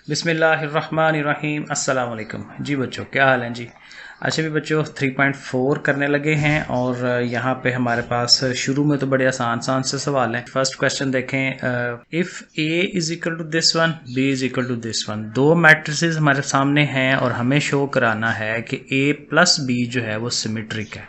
बिस्मिल्लाहिर्रहमानिर्रहीम अस्सलाम वालेकुम जी बच्चों, क्या हाल है जी। अच्छा भी बच्चों 3.4 करने लगे हैं और यहाँ पे हमारे पास शुरू में तो बड़े आसान से सवाल हैं। फर्स्ट क्वेश्चन देखें, if A is equal to this one, B is equal to this one. दो मैट्रिसेस हमारे सामने हैं और हमें शो कराना है कि ए प्लस बी जो है वो सिमेट्रिक है।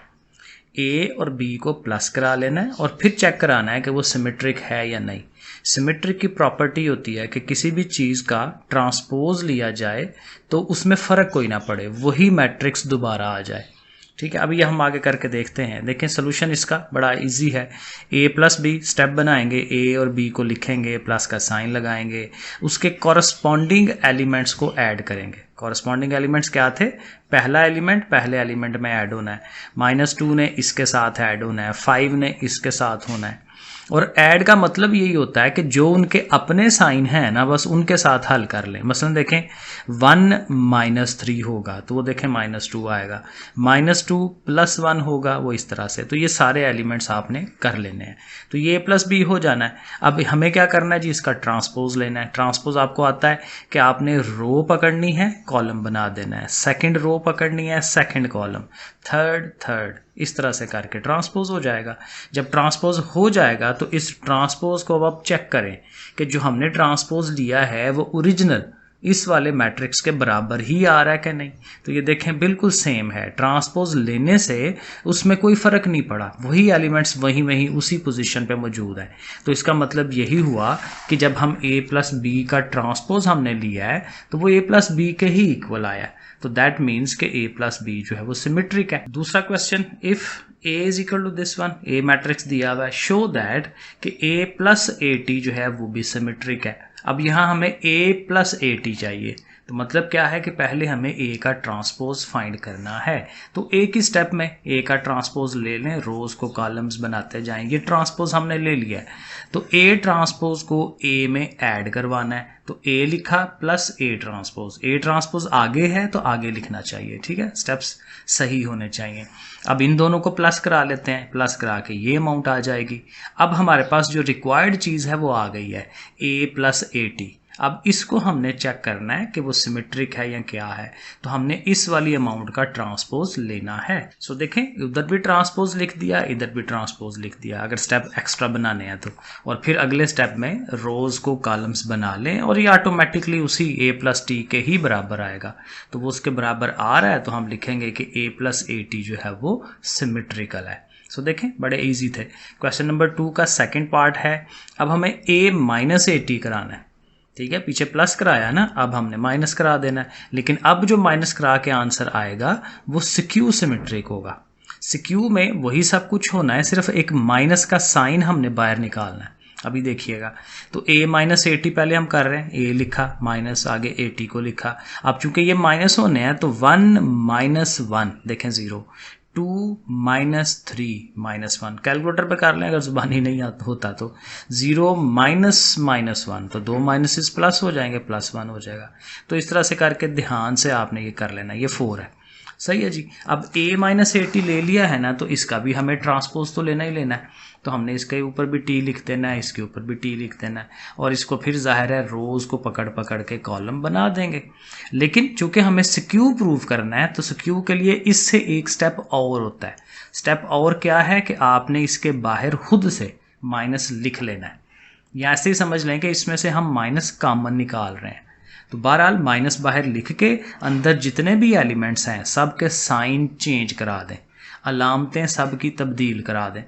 ए और बी को प्लस करा लेना है और फिर चेक कराना है कि वो सिमेट्रिक है या नहीं। सिमेट्रिक की प्रॉपर्टी होती है कि किसी भी चीज़ का ट्रांसपोज लिया जाए तो उसमें फ़र्क कोई ना पड़े, वही मैट्रिक्स दोबारा आ जाए। ठीक है, अब ये हम आगे करके देखते हैं। देखें सोल्यूशन इसका बड़ा इजी है। ए प्लस बी स्टेप बनाएंगे, ए और बी को लिखेंगे, प्लस का साइन लगाएंगे, उसके कॉरस्पॉन्डिंग एलिमेंट्स को ऐड करेंगे। कॉरस्पॉन्डिंग एलिमेंट्स क्या थे? पहला एलिमेंट पहले एलिमेंट में ऐड होना है, -2 ने इसके साथ ऐड होना है, 5 ने इसके साथ होना है। और ऐड का मतलब यही होता है कि जो उनके अपने साइन हैं ना, बस उनके साथ हल कर लें। मसलन देखें 1 - 3 होगा तो वो देखें -2 आएगा, -2 + 1 होगा वो इस तरह से। तो ये सारे एलिमेंट्स आपने कर लेने हैं, तो ये प्लस बी हो जाना है। अब हमें क्या करना है जी, इसका ट्रांसपोज लेना है। ट्रांसपोज आपको आता है कि आपने रो पकड़नी है, कॉलम बना देना है, सेकंड रो पकड़नी है, सेकंड कॉलम, थर्ड, इस तरह से करके ट्रांसपोज हो जाएगा। जब ट्रांसपोज हो जाएगा तो इस ट्रांसपोज को अब आप चेक करें कि जो हमने ट्रांसपोज लिया है वो ओरिजिनल इस वाले मैट्रिक्स के बराबर ही आ रहा है कि नहीं। तो ये देखें बिल्कुल सेम है। ट्रांसपोज लेने से उसमें कोई फ़र्क नहीं पड़ा, वही एलिमेंट्स वहीं उसी पोजीशन पे मौजूद है। तो इसका मतलब यही हुआ कि जब हम a प्लस बी का ट्रांसपोज हमने लिया है तो वो a प्लस बी के ही इक्वल आया। तो दैट मीन्स कि a प्लस बी जो है वो सिमेट्रिक है। दूसरा question, if a is equal to this one, a matrix दिया हुआ है, शो दैट कि a प्लस AT जो है वो भी सिमेट्रिक है। अब यहाँ हमें a प्लस AT चाहिए, तो मतलब क्या है कि पहले हमें a का ट्रांसपोज फाइंड करना है। तो एक ही स्टेप में a का ट्रांसपोज ले लें, रोज को कॉलम्स बनाते जाएं। ये ट्रांसपोज हमने ले लिया है, तो a ट्रांसपोज को a में ऐड करवाना है। तो a लिखा प्लस a ट्रांसपोज आगे है तो आगे लिखना चाहिए। ठीक है, स्टेप्स सही होने चाहिए। अब इन दोनों को प्लस करा लेते हैं, प्लस करा के ये अमाउंट आ जाएगी। अब हमारे पास जो रिक्वायर्ड चीज़ है वो आ गई है, a प्लस AT। अब इसको हमने चेक करना है कि वो सिमेट्रिक है या क्या है, तो हमने इस वाली अमाउंट का ट्रांसपोज लेना है। सो देखें, उधर भी ट्रांसपोज लिख दिया, इधर भी ट्रांसपोज लिख दिया, अगर स्टेप एक्स्ट्रा बनाने हैं तो। और फिर अगले स्टेप में रोज को कॉलम्स बना लें और ये ऑटोमेटिकली उसी a प्लस टी के ही बराबर आएगा। तो वो उसके बराबर आ रहा है तो हम लिखेंगे कि a प्लस AT जो है वो सिमेट्रिकल है। सो देखें बड़े इजी थे। क्वेश्चन नंबर 2 का सेकंड पार्ट है। अब हमें a माइनस AT कराना है। ठीक है, पीछे प्लस कराया ना, अब हमने माइनस करा देना है। लेकिन अब जो माइनस करा के आंसर आएगा वो सिक्यू सिमेट्रिक होगा। सिक्यू में वही सब कुछ होना है, सिर्फ एक माइनस का साइन हमने बाहर निकालना है। अभी देखिएगा, तो a माइनस AT पहले हम कर रहे हैं, a लिखा माइनस आगे AT को लिखा। अब चूंकि ये माइनस होने हैं तो 1 - 1 देखें 0, 2 - 3 -1, कैलकुलेटर पे कर लें अगर जुबानी नहीं होता तो। 0 -1 तो 2 माइनसेस प्लस हो जाएंगे, +1 हो जाएगा। तो इस तरह से करके ध्यान से आपने ये कर लेना। ये 4 है, सही है जी। अब a माइनस AT ले लिया है ना, तो इसका भी हमें ट्रांसपोज तो लेना ही लेना है। तो हमने इसके ऊपर भी t लिख देना है, इसके ऊपर भी t लिख देना है, और इसको फिर जाहिर है रोज को पकड़ के कॉलम बना देंगे। लेकिन चूंकि हमें सिक्यू प्रूव करना है तो सिक्यू के लिए इससे एक स्टेप और होता है। स्टेप और क्या है कि आपने इसके बाहर खुद से माइनस लिख लेना है, या ऐसे ही समझ लें कि इसमें से हम माइनस कॉमन निकाल रहे हैं। तो बहरहाल माइनस बाहर लिख के अंदर जितने भी एलिमेंट्स हैं सब के साइन चेंज करा दें, अलामतें सब की तब्दील करा दें।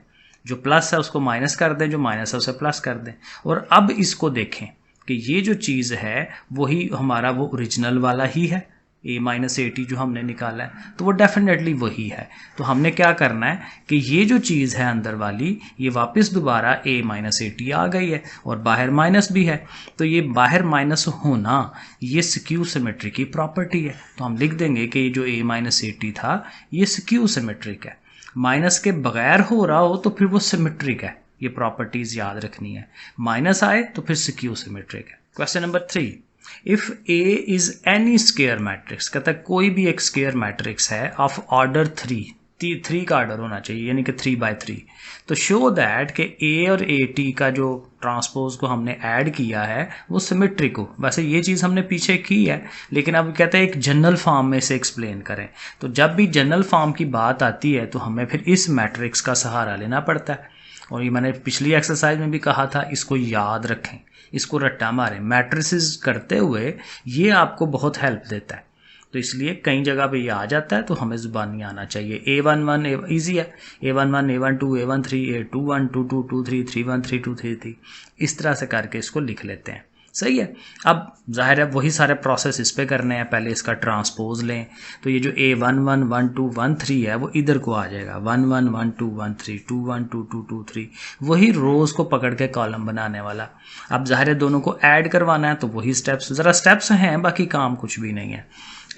जो प्लस है उसको माइनस कर दें, जो माइनस है उसे प्लस कर दें। और अब इसको देखें कि ये जो चीज़ है वही हमारा वो ओरिजिनल वाला ही है, a माइनस AT जो हमने निकाला है, तो वो डेफिनेटली वही है। तो हमने क्या करना है कि ये जो चीज़ है अंदर वाली, ये वापस दोबारा a माइनस AT आ गई है और बाहर माइनस भी है। तो ये बाहर माइनस होना ये सिक्यू सिमेट्री की प्रॉपर्टी है। तो हम लिख देंगे कि ये जो a माइनस AT था ये सिक्यू सिमेट्रिक है। माइनस के बगैर हो रहा हो तो फिर वो सिमेट्रिक है। ये प्रॉपर्टीज याद रखनी है, माइनस आए तो फिर सिक्यू सिमेट्रिक है। Question number 3, if A is N E square matrix, कहता है कोई भी एक स्क्वायर मैट्रिक्स है ऑफ ऑर्डर 3, 3 का ऑर्डर होना चाहिए, यानी कि 3/3। तो शो दैट कि ए और ए टी का जो ट्रांसपोज को हमने ऐड किया है वो सिमेट्रिक हो। वैसे ये चीज़ हमने पीछे की है, लेकिन अब कहते हैं एक जनरल फॉर्म में से एक्सप्लेन करें। तो जब भी जनरल फॉर्म की बात आती है तो हमें फिर इस मैट्रिक्स का सहारा लेना पड़ता है। और ये मैंने पिछली एक्सरसाइज में भी कहा था, इसको याद रखें, इसको रट्टा मारें। मैट्रिसेस करते हुए ये आपको बहुत हेल्प देता है, तो इसलिए कई जगह पे ये आ जाता है, तो हमें ज़ुबानी आना चाहिए। A11 ईजी है, A11 A12 A13 A21 22 23 31 32 33, इस तरह से करके इसको लिख लेते हैं। सही है। अब जाहिर है वही सारे प्रोसेस इस पे करने हैं। पहले इसका ट्रांसपोज लें, तो ये जो A11 1 2 1 3 है वो इधर को आ जाएगा, 1 1 1 2 1 3 2 1 2 2 2 3, वही रोज़ को पकड़ के कॉलम बनाने वाला। अब जाहिर है दोनों को ऐड करवाना है, तो वही स्टेप्स, ज़रा स्टेप्स हैं, बाकी काम कुछ भी नहीं है।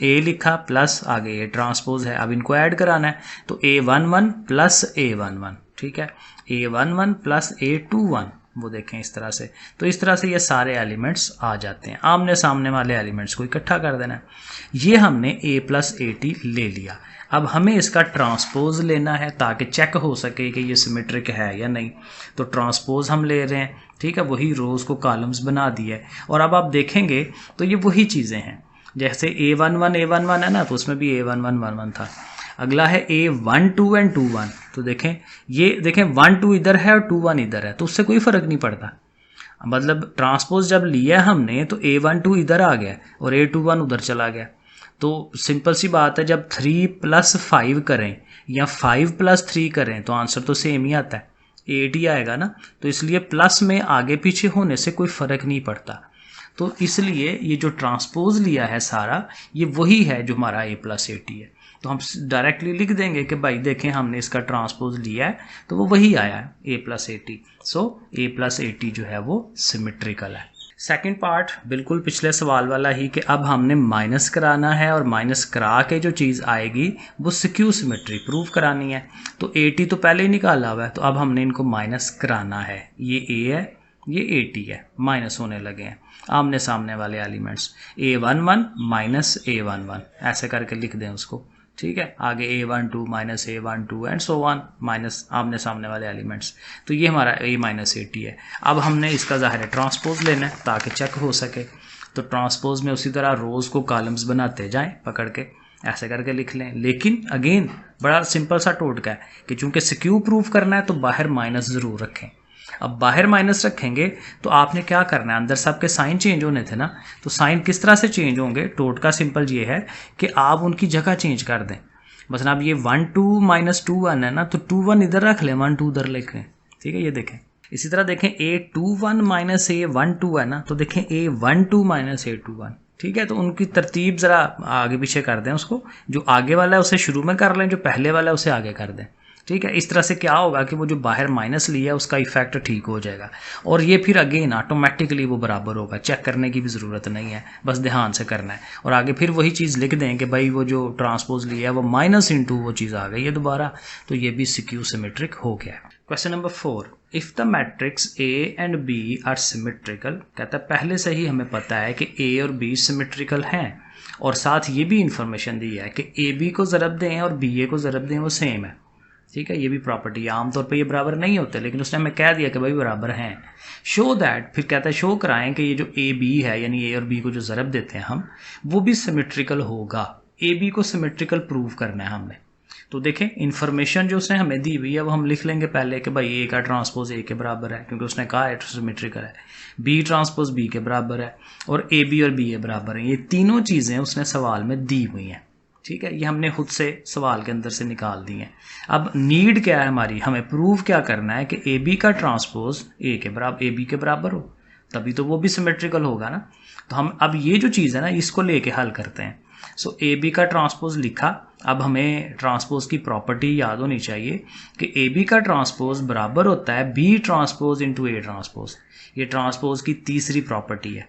ए लिखा प्लस आगे ए ट्रांसपोज है, अब इनको ऐड कराना है, तो A11 प्लस A11, ठीक है, A11 प्लस A21, वो देखें इस तरह से। तो इस तरह से ये सारे एलिमेंट्स आ जाते हैं, आमने सामने वाले एलिमेंट्स को इकट्ठा कर देना है। ये हमने A प्लस AT ले लिया। अब हमें इसका ट्रांसपोज लेना है ताकि चेक हो सके कि ये सिमेट्रिक है या नहीं। तो ट्रांसपोज हम ले रहे हैं, ठीक है, वही रोज़ को कॉलम्स बना दिए। और अब आप देखेंगे तो ये वही चीज़ें हैं, जैसे A11 है ना, तो उसमें भी A11 1 1 था। अगला है A1 2 एंड 2 1, तो देखें ये देखें 1 2 इधर है और 2 1 इधर है, तो उससे कोई फ़र्क नहीं पड़ता। मतलब ट्रांसपोज जब लिया हमने तो A1 2 इधर आ गया और A21 उधर चला गया। तो सिंपल सी बात है, जब 3 + 5 करें या 5 + 3 करें तो आंसर तो सेम ही आता है, 8 ही आएगा ना। तो इसलिए प्लस में आगे पीछे होने से कोई फ़र्क नहीं पड़ता। तो इसलिए ये जो ट्रांसपोज लिया है सारा, ये वही है जो हमारा A + AT है। तो हम डायरेक्टली लिख देंगे कि भाई देखें हमने इसका ट्रांसपोज लिया है तो वो वही आया है, A + AT। So A + AT जो है वो सिमेट्रिकल है। सेकंड पार्ट बिल्कुल पिछले सवाल वाला ही कि अब हमने माइनस कराना है और माइनस करा के जो चीज़ आएगी वो स्क्यू सिमेट्री प्रूव करानी है। तो AT तो पहले ही निकाला हुआ है, तो अब हमने इनको माइनस कराना है। ये A है, ये AT है, माइनस होने लगे हैं आमने सामने वाले एलिमेंट्स। A11 माइनस A11 ऐसे करके लिख दें उसको, ठीक है। आगे A12 minus A12 and so on, minus आमने सामने वाले एलिमेंट्स। तो ये हमारा A - AT है। अब हमने इसका ज़ाहिर है ट्रांसपोज लेना है ताकि चेक हो सके। तो ट्रांसपोज में उसी तरह रोज़ को कॉलम्स बनाते जाएं पकड़ के, ऐसे करके लिख लें। लेकिन अगेन बड़ा सिंपल सा टोटका है कि चूँकि स्क्यू प्रूफ करना है तो बाहर माइनस ज़रूर रखें। अब बाहर माइनस रखेंगे तो आपने क्या करना है, अंदर सबके साइन चेंज होने थे ना, तो साइन किस तरह से चेंज होंगे, टोटका सिंपल ये है कि आप उनकी जगह चेंज कर दें। बस अब ये 1 2 - 2 1 है ना, तो 2 1 इधर रख लें, 1 2 उधर लिख लें, ठीक है। ये देखें इसी तरह देखें A21 - A12 है ना, तो देखें A12 - A21, ठीक है। तो उनकी तरतीब ज़रा आगे पीछे कर दें, उसको जो आगे वाला है उसे शुरू में कर लें, जो पहले वाला है उसे आगे कर दें, ठीक है। इस तरह से क्या होगा कि वो जो बाहर माइनस लिया है उसका इफेक्ट ठीक हो जाएगा और ये फिर अगेन ऑटोमेटिकली वो बराबर होगा, चेक करने की भी ज़रूरत नहीं है, बस ध्यान से करना है। और आगे फिर वही चीज़ लिख दें कि भाई वो जो ट्रांसपोज लिया है वो माइनस इंटू वो चीज़ आ गई है दोबारा, तो ये भी स्क्यू सिमेट्रिक हो गया। Question number 4, if the matrix A and B are symmetrical, कहता है पहले से ही हमें पता है कि A और B सिमेट्रिकल हैं और साथ ये भी इंफॉर्मेशन दी है कि AB को ज़रब दें और BA को ज़रब दें वो सेम है, ठीक है। ये भी प्रॉपर्टी है, आमतौर पे ये बराबर नहीं होते लेकिन उसने हमें कह दिया कि भाई बराबर हैं। शो दैट, फिर कहता है शो कराएं कि ये जो AB है यानी A और B को जो ज़रब देते हैं हम, वो भी सिमेट्रिकल होगा। AB को सिमेट्रिकल प्रूव करना है हमने। तो देखें इन्फॉर्मेशन जो उसने हमें दी हुई है वो हम लिख लेंगे पहले कि भाई A का ट्रांसपोज A के बराबर है, क्योंकि उसने कहा है सिमेट्रिकल है। B ट्रांसपोज B के बराबर है और AB और BA बराबर है। ये तीनों चीज़ें उसने सवाल में दी हुई हैं, ठीक है। ये हमने खुद से सवाल के अंदर से निकाल दी हैं। अब नीड क्या है हमारी, हमें प्रूव क्या करना है कि AB का ट्रांसपोज A के बराबर AB के बराबर हो, तभी तो वो भी सिमेट्रिकल होगा ना। तो हम अब ये जो चीज़ है ना इसको लेके हल करते हैं। सो AB का ट्रांसपोज लिखा। अब हमें ट्रांसपोज की प्रॉपर्टी याद होनी चाहिए कि AB का ट्रांसपोज बराबर होता है B transpose into A transpose. ये ट्रांसपोज की तीसरी प्रॉपर्टी है।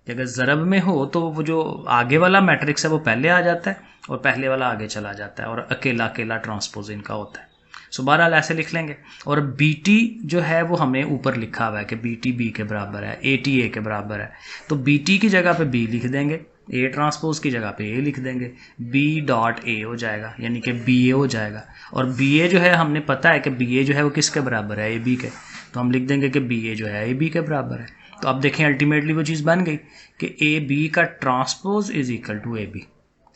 अगर ज़रब में हो तो वो जो आगे वाला मैट्रिक्स है वो पहले आ जाता है और पहले वाला आगे चला जाता है और अकेला अकेला ट्रांसपोज इनका होता है। सो बहरहाल ऐसे लिख लेंगे। और BT जो है वो हमें ऊपर लिखा हुआ है कि BT B के बराबर है, AT A के बराबर है, तो BT की जगह पे B लिख देंगे ए ट्रांसपोज की जगह पे ए लिख देंगे, बी डॉट ए हो जाएगा, यानी कि बी ए हो जाएगा। और बी ए जो है हमने पता है कि बी ए जो है वो किसके बराबर है, ए बी के, तो हम लिख देंगे कि बी ए जो है ए बी के बराबर है। तो अब देखें अल्टीमेटली वो चीज़ बन गई कि ए बी का transpose is equal to A B.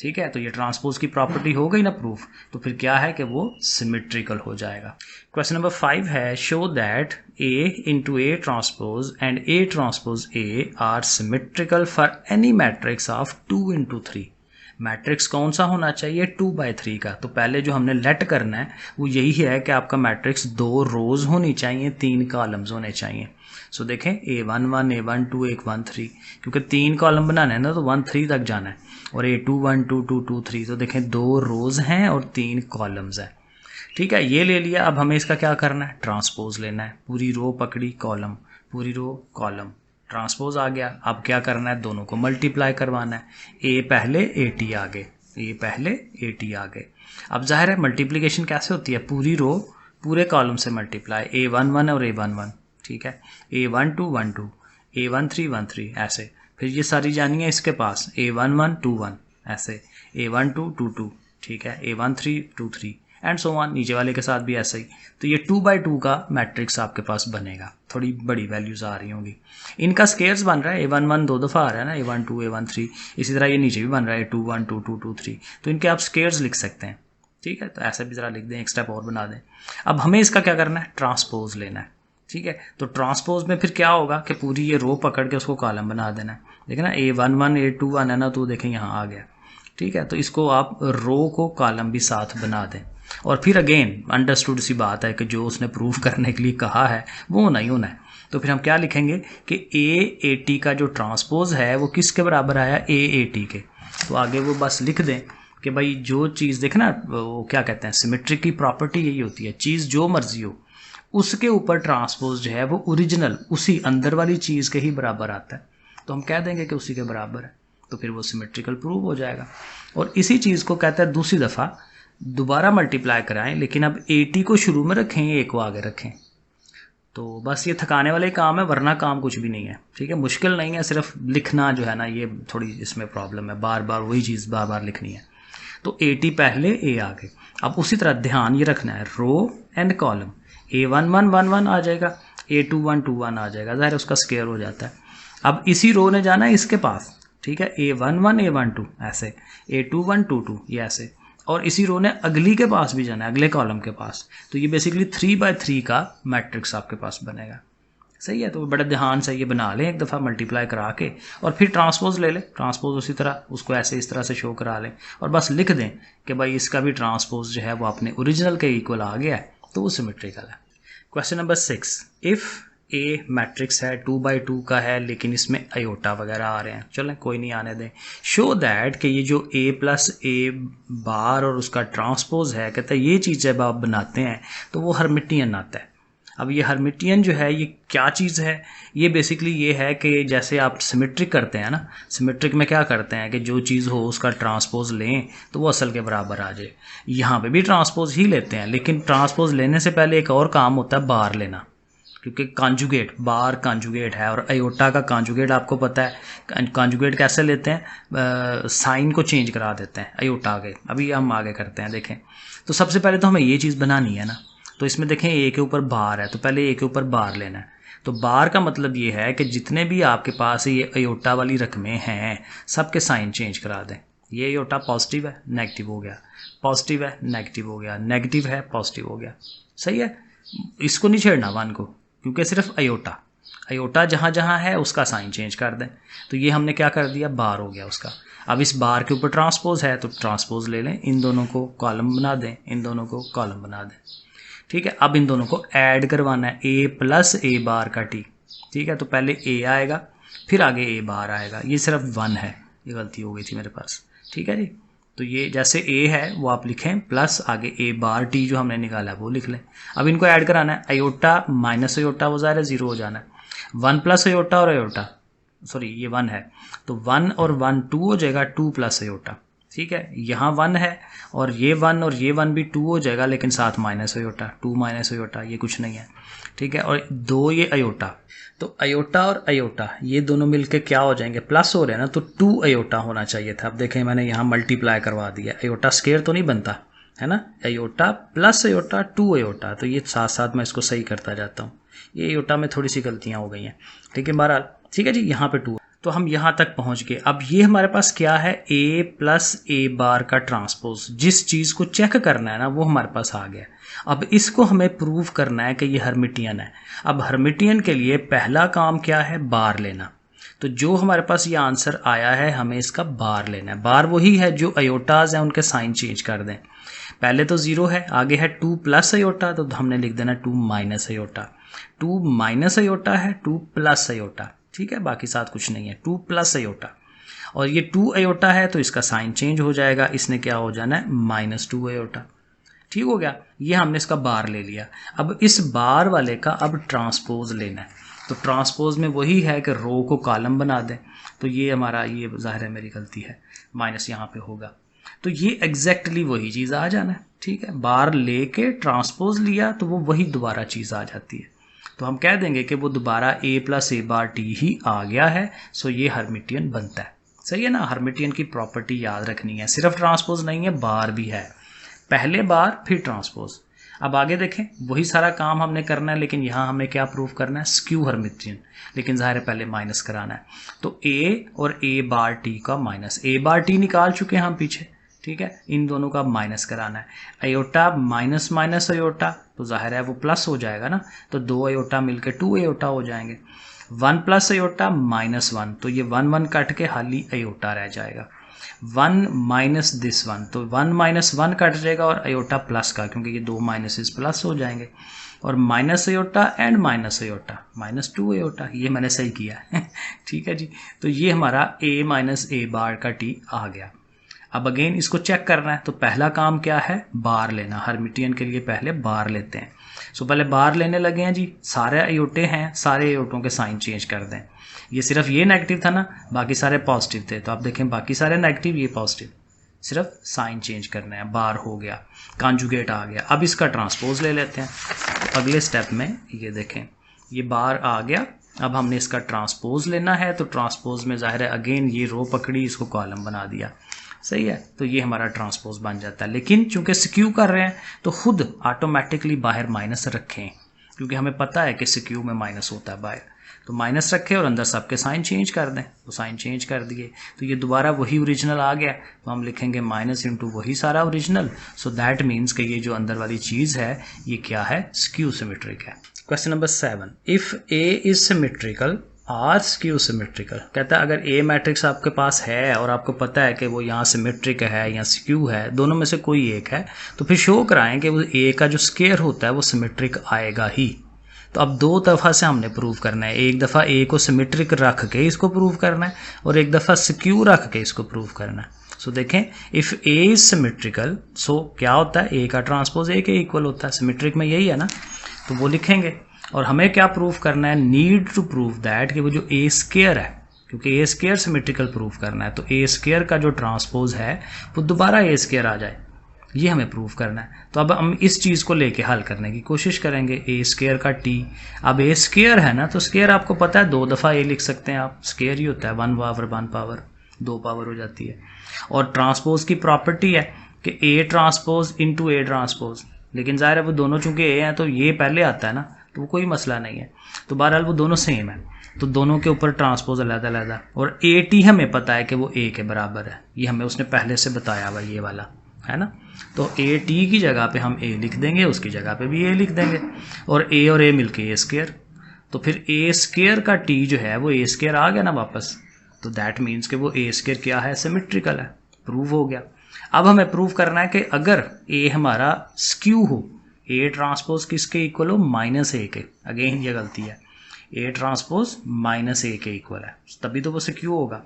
ठीक है, तो ये ट्रांसपोज की प्रॉपर्टी हो गई ना प्रूफ, तो फिर क्या है कि वो सिमेट्रिकल हो जाएगा। क्वेश्चन नंबर 5 है, show that A into A transpose and A transpose A R symmetrical for any matrix of 2 into 3। Matrix कौन सा होना चाहिए, 2/3 का। तो पहले जो हमने लेट करना है वो यही है कि आपका मैट्रिक्स 2 रोज होनी चाहिए, 3 कॉलम्स होने चाहिए। सो देखें A11 A12 A13, क्योंकि 3 कॉलम बनाना है ना, तो 1 3 तक जाना है, और A21 2 2 2 3, तो देखें 2 रोज हैं और 3 कॉलम्स हैं। ठीक है, ये ले लिया। अब हमें इसका क्या करना है, ट्रांसपोज लेना है। पूरी रो पकड़ी, कॉलम, पूरी रो कॉलम, ट्रांसपोज आ गया। अब क्या करना है, दोनों को मल्टीप्लाई करवाना है, ए पहले ए टी आगे, ए पहले ए टी आगे। अब जाहिर है मल्टीप्लिकेशन कैसे होती है, पूरी रो पूरे कॉलम से मल्टीप्लाई, A11 और A11, ठीक है, A12 1 2, A13 1 3, ऐसे। फिर ये सारी जानी है इसके पास, A11 2 1, ऐसे, A12 2 2, ठीक है, A13 2 3 एंड सो ऑन, नीचे वाले के साथ भी ऐसा ही। तो ये 2/2 का मैट्रिक्स आपके पास बनेगा। थोड़ी बड़ी वैल्यूज आ रही होंगी, इनका स्केयर्स बन रहा है, A11 2 दफ़ा आ रहा है ना, A12 A13, इसी तरह ये नीचे भी बन रहा है, 21 2 2 2 3, तो इनके आप स्केयर्स लिख सकते हैं। ठीक है, तो ऐसा भी ज़रा लिख दें, एक स्टेप और बना दें। अब हमें इसका क्या करना है, ट्रांसपोज लेना है। ठीक है, तो ट्रांसपोज में फिर क्या होगा कि पूरी ये रो पकड़ के उसको कॉलम बना देना है। देखना A11 A21 है ना, तो देखें यहाँ आ गया। ठीक है, तो इसको आप रो को कॉलम भी साथ बना दें। और फिर अगेन अंडरस्टूड सी बात है कि जो उसने प्रूफ करने के लिए कहा है वो होना ही होना है। तो फिर हम क्या लिखेंगे कि A80 का जो ट्रांसपोज है वो किसके बराबर आया, A80 के। तो आगे वो बस लिख दें कि भाई जो चीज़ देखना, वो क्या कहते हैं, सिमेट्रिक की प्रॉपर्टी यही होती है, चीज़ जो मर्जी हो उसके ऊपर ट्रांसपोज जो है वो ओरिजिनल उसी अंदर वाली चीज़ के ही बराबर आता है। तो हम कह देंगे कि उसी के बराबर है, तो फिर वो सिमेट्रिकल प्रूव हो जाएगा। और इसी चीज़ को कहते हैं दूसरी दफ़ा दोबारा मल्टीप्लाई कराएं, लेकिन अब 80 को शुरू में रखें, ए को आगे रखें। तो बस ये थकाने वाले काम है, वरना काम कुछ भी नहीं है। ठीक है, मुश्किल नहीं है, सिर्फ लिखना जो है ना, ये थोड़ी इसमें प्रॉब्लम है, बार बार वही चीज़ बार बार लिखनी है। तो 80 पहले, ए आगे। अब उसी तरह ध्यान ये रखना है, रो एंड कॉलम, A11 1 1 आ जाएगा, A21 2 1 आ जाएगा, ज़ाहिर उसका स्केयर हो जाता है। अब इसी रो ने जाना है इसके पास, ठीक है, A11 A12 ऐसे, A21 2 2 ये ऐसे, और इसी रो ने अगली के पास भी जाना है, अगले कॉलम के पास। तो ये बेसिकली 3/3 का मैट्रिक्स आपके पास बनेगा। सही है, तो बड़े ध्यान से ये बना लें एक दफ़ा मल्टीप्लाई करा के, और फिर ट्रांसपोज ले लें। ट्रांसपोज उसी तरह उसको ऐसे इस तरह से शो करा लें, और बस लिख दें कि भाई इसका भी ट्रांसपोज जो है वो अपने ओरिजिनल के इक्वल आ गया है, तो वो सिमेट्रिकल है। Question number 6, if A matrix है 2/2 का है, लेकिन इसमें अयोटा वगैरह आ रहे हैं, चलें कोई नहीं आने दें। शो दैट कि ये जो A + A बार और उसका ट्रांसपोज है, कहता है ये चीज़ जब आप बनाते हैं तो वो हर्मिटियन आता है। अब ये हर्मिटियन जो है ये क्या चीज़ है, ये बेसिकली ये है कि जैसे आप सिमेट्रिक करते हैं ना, सिमेट्रिक में क्या करते हैं कि जो चीज़ हो उसका ट्रांसपोज लें तो वो असल के बराबर आ जाए। यहाँ पे भी ट्रांसपोज ही लेते हैं, लेकिन ट्रांसपोज लेने से पहले एक और काम होता है, बार लेना, क्योंकि कॉन्जुगेट, बार कॉन्जुगेट है, और अयोटा का कॉन्जुगेट आपको पता है। कॉन्जुगेट कैसे लेते हैं, साइन को चेंज करा देते हैं अयोटा के, अभी हम आगे करते हैं। देखें, तो सबसे पहले तो हमें ये चीज़ बनानी है ना, तो इसमें देखें ए के ऊपर बार है, तो पहले ए के ऊपर बार लेना है। तो बार का मतलब ये है कि जितने भी आपके पास ये अयोटा वाली रकमें हैं सबके साइन चेंज करा दें। ये अयोटा पॉजिटिव है, नेगेटिव हो गया, पॉजिटिव है, नेगेटिव हो गया, नेगेटिव है, पॉजिटिव हो गया। सही है, इसको नहीं छेड़ना 1 को, क्योंकि सिर्फ अयोटा जहाँ जहाँ है उसका साइन चेंज कर दें। तो ये हमने क्या कर दिया, बार हो गया उसका। अब इस बार के ऊपर ट्रांसपोज है, तो ट्रांसपोज ले लें, इन दोनों को कॉलम बना दें, इन दोनों को कॉलम बना दें। ठीक है, अब इन दोनों को ऐड करवाना है, A + A बार का T। ठीक है, तो पहले A आएगा, फिर आगे A बार आएगा, ये सिर्फ 1 है, ये गलती हो गई थी मेरे पास। ठीक है जी, तो ये जैसे A है वो आप लिखें, प्लस आगे A बार T जो हमने निकाला है वो लिख लें। अब इनको ऐड कराना है, अयोटा माइनस अयोटा वो ज़ाहिर है 0 हो जाना है, 1 + अयोटा और अयोटा, सॉरी ये 1 है, तो 1 और 1 2 हो जाएगा, 2 + अयोटा। ठीक है, यहाँ 1 है और ये 1 और ये 1 भी 2 हो जाएगा, लेकिन साथ माइनस अयोटा, 2 माइनस अयोटा, ये कुछ नहीं है, ठीक है। और 2 ये अयोटा, तो अयोटा और अयोटा ये दोनों मिलके क्या हो जाएंगे, प्लस हो रहे हैं ना, तो 2 अयोटा होना चाहिए था। अब देखें मैंने यहाँ मल्टीप्लाई करवा दिया, अयोटा स्क्वायर तो नहीं बनता है ना, अयोटा प्लस अयोटा 2 अयोटा, तो ये साथ साथ मैं इसको सही करता जाता हूँ। ये अयोटा में थोड़ी सी गलतियाँ हो गई हैं, ठीक है, बहरहाल ठीक है जी। यहाँ पे 2, तो हम यहाँ तक पहुँच गए। अब ये हमारे पास क्या है, a प्लस ए बार का ट्रांसपोज, जिस चीज़ को चेक करना है ना वो हमारे पास आ गया। अब इसको हमें प्रूव करना है कि ये हर्मिटियन है। अब हर्मिटियन के लिए पहला काम क्या है, बार लेना। तो जो हमारे पास ये आंसर आया है हमें इसका बार लेना है। बार वही है जो अयोटाज हैं उनके साइन चेंज कर दें। पहले तो 0 है, आगे है 2 प्लस अयोटा, तो हमने लिख देना 2 माइनस अयोटा। 2 माइनस अयोटा है, 2 प्लस अयोटा, ठीक है, बाकी साथ कुछ नहीं है, 2 प्लस अयोटा। और ये 2 अयोटा है तो इसका साइन चेंज हो जाएगा, इसने क्या हो जाना है, -2 अयोटा, ठीक हो गया। ये हमने इसका बार ले लिया। अब इस बार वाले का अब ट्रांसपोज लेना है। तो ट्रांसपोज में वही है कि रो को कॉलम बना दें। तो ये हमारा, ये ज़ाहिर है मेरी गलती है, माइनस यहाँ पे होगा। तो ये एग्जैक्टली वही चीज़ आ जाना है, ठीक है। बार लेके ट्रांसपोज लिया तो वो वही दोबारा चीज़ आ जाती है। तो हम कह देंगे कि वो दोबारा a plus A bar T ही आ गया है। सो ये हर्मिटियन बनता है, सही है ना। हर्मिटियन की प्रॉपर्टी याद रखनी है, सिर्फ ट्रांसपोज नहीं है, बार भी है, पहले बार फिर ट्रांसपोज। अब आगे देखें, वही सारा काम हमने करना है, लेकिन यहाँ हमें क्या प्रूव करना है, स्क्यू हर्मिटियन, लेकिन ज़ाहिर है पहले माइनस कराना है। तो a और a बार टी का माइनस, a बार टी निकाल चुके हैं हम पीछे, ठीक है, इन दोनों का माइनस कराना है। अयोटा माइनस माइनस अयोटा, तो जाहिर है वो प्लस हो जाएगा ना, तो 2 अयोटा मिलकर 2 अयोटा हो जाएंगे। 1 प्लस अयोटा -1, तो ये 1 1 कट के खाली अयोटा रह जाएगा। 1 माइनस दिस 1, तो 1 माइनस 1 कट जाएगा और अयोटा प्लस का, क्योंकि ये 2 माइनस प्लस हो जाएंगे। और minus iota and minus iota, -2 iota, ये मैंने सही किया है ठीक है जी। तो ये हमारा a माइनस ए बार का t आ गया। अब अगेन इसको चेक करना है, तो पहला काम क्या है, बार लेना। हर्मिटियन के लिए पहले बार लेते हैं। सो पहले बार लेने लगे हैं जी, सारे अयोटे हैं, सारे अयोटों के साइन चेंज कर दें। ये सिर्फ ये नेगेटिव था ना, बाकी सारे पॉजिटिव थे, तो आप देखें बाकी सारे नेगेटिव, ये पॉजिटिव, सिर्फ साइन चेंज करना है। बार हो गया, कॉन्जुगेट आ गया। अब इसका ट्रांसपोज ले लेते हैं। तो अगले स्टेप में ये देखें, ये बार आ गया, अब हमने इसका ट्रांसपोज लेना है। तो ट्रांसपोज में ज़ाहिर है अगेन ये रो पकड़ी, इसको कॉलम बना दिया, सही है। तो ये हमारा ट्रांसपोज बन जाता है। लेकिन चूंकि स्क्यू कर रहे हैं तो खुद ऑटोमेटिकली बाहर माइनस रखें, क्योंकि हमें पता है कि स्क्यू में माइनस होता है बाहर, तो माइनस रखें और अंदर सबके साइन चेंज कर दें। तो साइन चेंज कर दिए, तो ये दोबारा वही ओरिजिनल आ गया। तो हम लिखेंगे माइनस इंटू वही सारा ओरिजिनल। सो दैट मीन्स कि ये जो अंदर वाली चीज़ है ये क्या है, स्क्यू सिमेट्रिक है। Question number 7, if A is symmetrical or skew symmetrical. कहता है अगर ए मैट्रिक्स आपके पास है और आपको पता है कि वो यहाँ सिमेट्रिक है या स्क्यू है, दोनों में से कोई एक है, तो फिर शो कराएं कि वो ए का जो स्क्वायर होता है वो सिमेट्रिक आएगा ही। तो अब 2 दफ़ा से हमने प्रूव करना है, एक दफ़ा ए को सिमेट्रिक रख के इसको प्रूव करना है और एक दफ़ा स्क्यू रख के इसको प्रूव करना है। सो देखें, इफ़ ए इज सिमेट्रिकल, सो क्या होता है, ए का ट्रांसपोज ए के इक्वल होता है, सिमेट्रिक में यही है ना, तो वो लिखेंगे। और हमें क्या प्रूव करना है, नीड टू प्रूव दैट कि वो जो ए स्क्वायर है, क्योंकि ए स्क्वायर सिमेट्रिकल प्रूव करना है, तो ए स्क्वायर का जो ट्रांसपोज है वो दोबारा ए स्क्वायर आ जाए, ये हमें प्रूव करना है। तो अब हम इस चीज़ को लेके हल करने की कोशिश करेंगे। ए स्क्वायर का टी, अब ए स्क्वायर है ना, तो स्क्वायर आपको पता है 2 दफ़ा ए लिख सकते हैं आप, स्क्वायर ही होता है, 1 पावर 1 पावर 2 पावर हो जाती है। और ट्रांसपोज की प्रॉपर्टी है कि A transpose into A transpose, लेकिन ज़ाहिर है वो दोनों चूँकि ए हैं तो ये पहले आता है ना, तो वो कोई मसला नहीं है। तो बहरहाल वो दोनों सेम है, तो दोनों के ऊपर ट्रांसपोज अलग-अलग। और ए टी हमें पता है कि वो ए के बराबर है, ये हमें उसने पहले से बताया हुआ, ये वाला है ना। तो ए टी की जगह पे हम ए लिख देंगे, उसकी जगह पे भी ए लिख देंगे, और ए मिलके ए स्क्वायर। तो फिर ए स्क्वायर का टी जो है वो ए स्क्वायर आ गया ना वापस, तो दैट मीन्स कि वो ए स्क्वायर क्या है, सिमेट्रिकल है, प्रूव हो गया। अब हमें प्रूव करना है कि अगर ए हमारा स्क्यू हो, ए ट्रांसपोज किसके इक्वल हो, -a के, अगेन ये गलती है, ए ट्रांसपोज -a के इक्वल है, तभी तो वो स्क्यू होगा।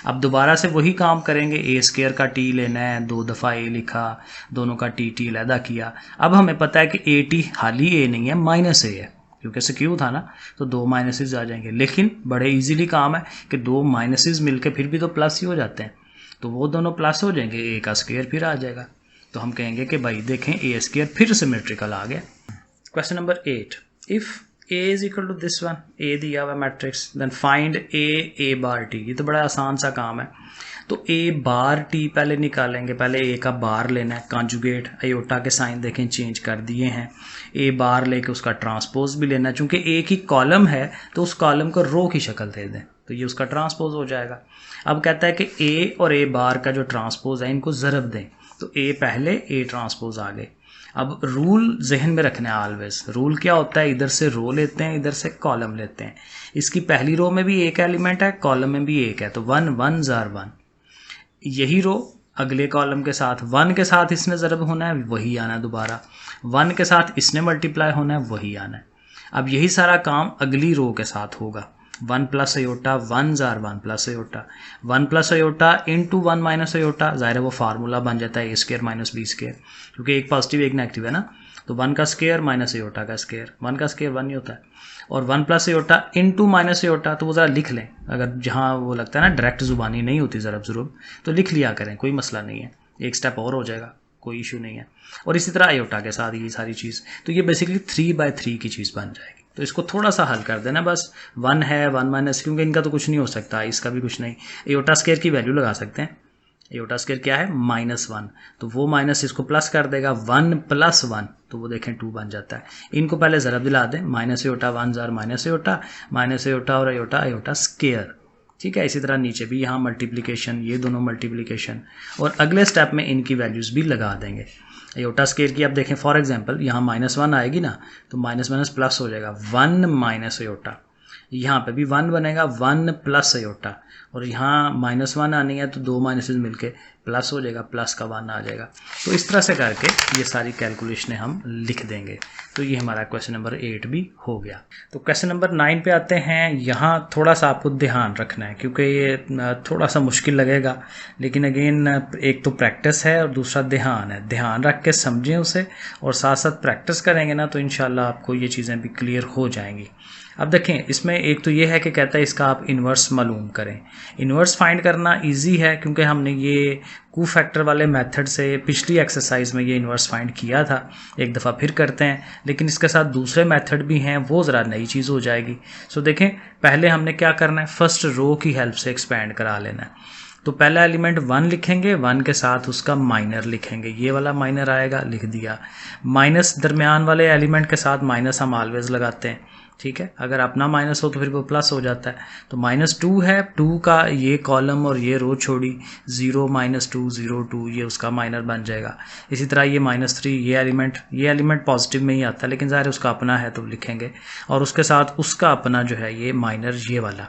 अब दोबारा से वही काम करेंगे, ए स्क्वायर का टी लेना है, 2 दफ़ा ए लिखा, दोनों का टी अलहदा किया। अब हमें पता है कि ए टी हाली ए नहीं है, -a है, क्योंकि स्क्यू था ना, तो 2 माइनसेस आ जाएंगे। लेकिन बड़े इजीली काम है कि 2 माइनसेस मिलके फिर भी तो प्लस ही हो जाते हैं। तो वो दोनों प्लस हो जाएंगे, ए का स्क्वायर फिर आ जाएगा। तो हम कहेंगे कि भाई देखें ए स्क्वायर फिर सिमेट्रिकल आ गया। Question number 8, if A is equal to this one, A दिया हुआ matrix, then find A bar T. ये तो बड़ा आसान सा काम है। तो ए बार टी पहले निकालेंगे, पहले ए का बार लेना है, कॉन्जुगेट आयोटा के साइन देखें चेंज कर दिए हैं। ए बार लेके उसका ट्रांसपोज भी लेना है, चूंकि ए की कॉलम है तो उस कॉलम को रो की शक्ल दे दें तो ये उसका ट्रांसपोज हो जाएगा। अब कहता है कि ए और ए बार का जो ट्रांसपोज है इनको ज़रब दें, तो ए पहले ए ट्रांसपोज आगे। अब रूल जहन में रखना है ऑलवेज। रूल क्या होता है, इधर से रो लेते हैं, इधर से कॉलम लेते हैं। इसकी पहली रो में भी एक एलिमेंट है, कॉलम में भी एक है, तो 1 1 जार 1। यही रो अगले कॉलम के साथ 1 के साथ इसने ज़रब होना है, वही आना है दोबारा। 1 के साथ इसने मल्टीप्लाई होना है, वही आना है। अब यही सारा काम अगली रो के साथ होगा। 1 plus iota 1 jar 1 plus iota, 1 plus iota into 1 minus iota, ज़ाहिर है वो फार्मूला बन जाता है ए स्क्वायर माइनस बी स्क्वायर, क्योंकि एक पॉजिटिव एक नेगेटिव है ना। तो 1 का स्क्वायर माइनस अयोटा का स्क्वायर, 1 का स्क्वायर 1 ही होता है। और 1 plus iota into minus iota, तो वो ज़रा लिख लें, अगर जहाँ वो लगता है ना डायरेक्ट ज़ुबानी नहीं होती ज़रूर तो लिख लिया करें, कोई मसला नहीं है, एक स्टेप और हो जाएगा, कोई इशू नहीं है। और इसी तरह अयोटा के साथ ये सारी चीज़, तो ये बेसिकली 3/3 की चीज़ बन जाएगी। तो इसको थोड़ा सा हल कर देना बस। 1 है 1 माइनस, क्योंकि इनका तो कुछ नहीं हो सकता, इसका भी कुछ नहीं। एयोटा स्क्वायर की वैल्यू लगा सकते हैं। एयोटा स्क्वायर क्या है, -1, तो वो माइनस इसको प्लस कर देगा, 1 + 1, तो वो देखें 2 बन जाता है। इनको पहले ज़रा दिला दें, minus iota 1 jar minus iota और अयोटा स्क्वायर। ठीक है, इसी तरह नीचे भी यहाँ मल्टीप्लिकेशन, ये दोनों मल्टीप्लिकेशन, और अगले स्टेप में इनकी वैल्यूज़ भी लगा देंगे। अयोटा स्क्वायर की आप देखें फॉर एग्जांपल, यहाँ -1 आएगी ना, तो माइनस प्लस हो जाएगा, 1 माइनस अयोटा। यहाँ पे भी 1 बनेगा, 1 प्लस अयोटा, और यहाँ -1 आनी है तो 2 माइनसेस मिलके प्लस हो जाएगा, प्लस का 1 आ जाएगा। तो इस तरह से करके ये सारी कैलकुलेशनें हम लिख देंगे। तो ये हमारा क्वेश्चन नंबर 8 भी हो गया। तो क्वेश्चन नंबर 9 पे आते हैं। यहाँ थोड़ा सा आपको ध्यान रखना है, क्योंकि ये थोड़ा सा मुश्किल लगेगा, लेकिन अगेन एक तो प्रैक्टिस है और दूसरा ध्यान है। ध्यान रख के समझें उसे, और साथ साथ प्रैक्टिस करेंगे ना, तो इंशाल्लाह आपको ये चीज़ें भी क्लियर हो जाएंगी। अब देखें, इसमें एक तो ये है कि कहता है इसका आप इन्वर्स मालूम करें। इन्वर्स फाइंड करना इजी है, क्योंकि हमने ये कू फैक्टर वाले मेथड से पिछली एक्सरसाइज में ये इन्वर्स फाइंड किया था। एक दफ़ा फिर करते हैं, लेकिन इसके साथ दूसरे मेथड भी हैं, वो ज़रा नई चीज़ हो जाएगी। सो देखें, पहले हमने क्या करना है, फर्स्ट रो की हेल्प से एक्सपेंड करा लेना है। तो पहला एलिमेंट 1 लिखेंगे, 1 के साथ उसका माइनर लिखेंगे, ये वाला माइनर आएगा, लिख दिया। माइनस दरमियान वाले एलिमेंट के साथ माइनस हम ऑलवेज लगाते हैं, ठीक है। अगर अपना माइनस हो तो फिर वो प्लस हो जाता है। तो -2 है, 2 का ये कॉलम और ये रो छोड़ी, 0 -2 0 2, ये उसका माइनर बन जाएगा। इसी तरह ये -3, ये एलिमेंट पॉजिटिव में ही आता है, लेकिन ज़ाहिर उसका अपना है तो लिखेंगे, और उसके साथ उसका अपना जो है ये माइनर, ये वाला,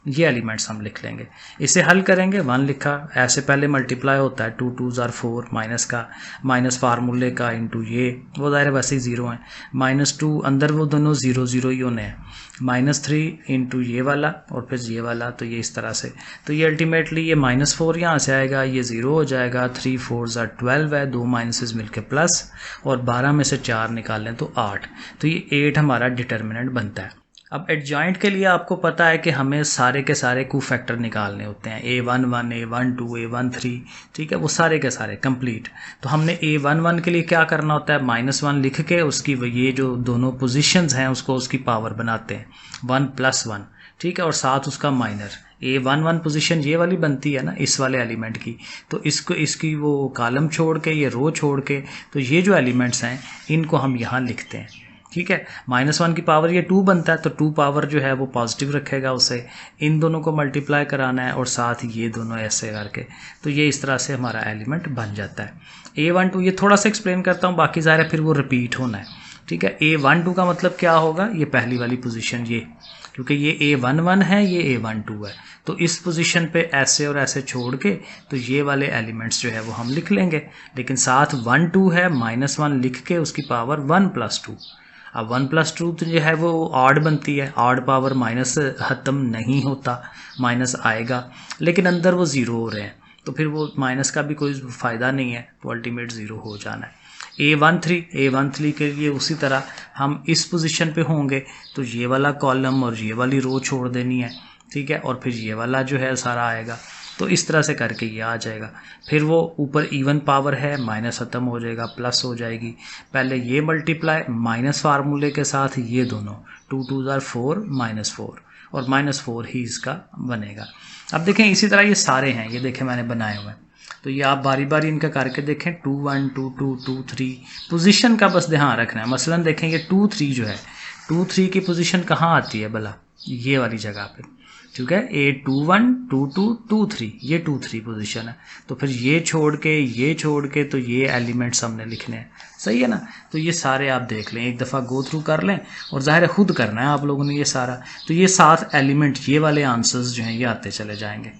ये एलिमेंट्स हम लिख लेंगे। इसे हल करेंगे, 1 लिखा, ऐसे पहले मल्टीप्लाई होता है, 2 2 जार 4, माइनस का माइनस फार्मूले का इंटू ये, वो ज़ाहिर वैसे ही 0 है, -2 अंदर वो दोनों 0 0 ही होने हैं, -3 इंटू ये वाला और फिर ये वाला, तो ये इस तरह से। तो ये अल्टीमेटली ये -4 यहाँ से आएगा, ये 0 हो जाएगा, 3 4 जार 12 है, 2 माइनसेस मिलके प्लस, और 12 में से 4 निकाल लें तो 8, तो ये 8 हमारा डिटर्मिनेंट बनता है। अब एडजॉइंट के लिए आपको पता है कि हमें सारे के सारे कू फैक्टर निकालने होते हैं, A11 A12 A13, ठीक है, वो सारे के सारे कंप्लीट। तो हमने A11 के लिए क्या करना होता है, -1 लिख के उसकी ये जो दोनों पोजीशंस हैं उसको उसकी पावर बनाते हैं, 1 + 1, ठीक है, और साथ उसका माइनर। A11 पोजीशन ये वाली बनती है ना इस वाले एलिमेंट की, तो इसकी वो कॉलम छोड़ के, ये रो छोड़ के, तो ये जो एलिमेंट्स हैं इनको हम यहाँ लिखते हैं, ठीक है। -1 की पावर ये 2 बनता है, तो 2 पावर जो है वो पॉजिटिव रखेगा उसे, इन दोनों को मल्टीप्लाई कराना है और साथ ये दोनों ऐसे करके, तो ये इस तरह से हमारा एलिमेंट बन जाता है। A12 ये थोड़ा सा एक्सप्लेन करता हूँ, बाकी ज़ाहिर है फिर वो रिपीट होना है, ठीक है। A12 का मतलब क्या होगा, ये पहली वाली पोजीशन, ये क्योंकि ये A11 है, ये A12 है, तो इस पोजीशन पे ऐसे और ऐसे छोड़ के तो ये वाले एलिमेंट्स जो है वो हम लिख लेंगे, लेकिन साथ 1 2 है, -1 लिख के उसकी पावर 1 + 2। अब 1 + 2 तो जो है वो ऑड बनती है, ऑड पावर माइनस ख़त्म नहीं होता, माइनस आएगा, लेकिन अंदर वो 0 हो रहे हैं, तो फिर वो माइनस का भी कोई फ़ायदा नहीं है, तो अल्टीमेट 0 हो जाना है। A13 के लिए उसी तरह हम इस पोजीशन पे होंगे, तो ये वाला कॉलम और ये वाली रो छोड़ देनी है, ठीक है, और फिर ये वाला जो है सारा आएगा। तो इस तरह से करके ये आ जाएगा। फिर वो ऊपर इवन पावर है, माइनस ख़त्म हो जाएगा, प्लस हो जाएगी। पहले ये मल्टीप्लाई माइनस फार्मूले के साथ ये दोनों, 2 2 आर 4 -4 और -4 ही इसका बनेगा। अब देखें इसी तरह ये सारे हैं, ये देखें मैंने बनाए हुए हैं, तो ये आप बारी बारी इनका करके देखें। 2 1 2 2 2 3 पोजीशन का बस ध्यान रखना है। मसलन देखें ये 2 3 जो है, 2 3 की पोजीशन कहाँ आती है भला, ये वाली जगह पे, ठीक है। 8 2 1 2 2 2 3, ये 2 3 पोजीशन है। तो फिर ये छोड़ के तो ये एलिमेंट्स हमने लिखने हैं, सही है ना। तो ये सारे आप देख लें, एक दफ़ा गो थ्रू कर लें, और ज़ाहिर है खुद करना है आप लोगों ने ये सारा। तो ये 7 एलिमेंट, ये वाले आंसर्स जो हैं ये आते चले जाएंगे।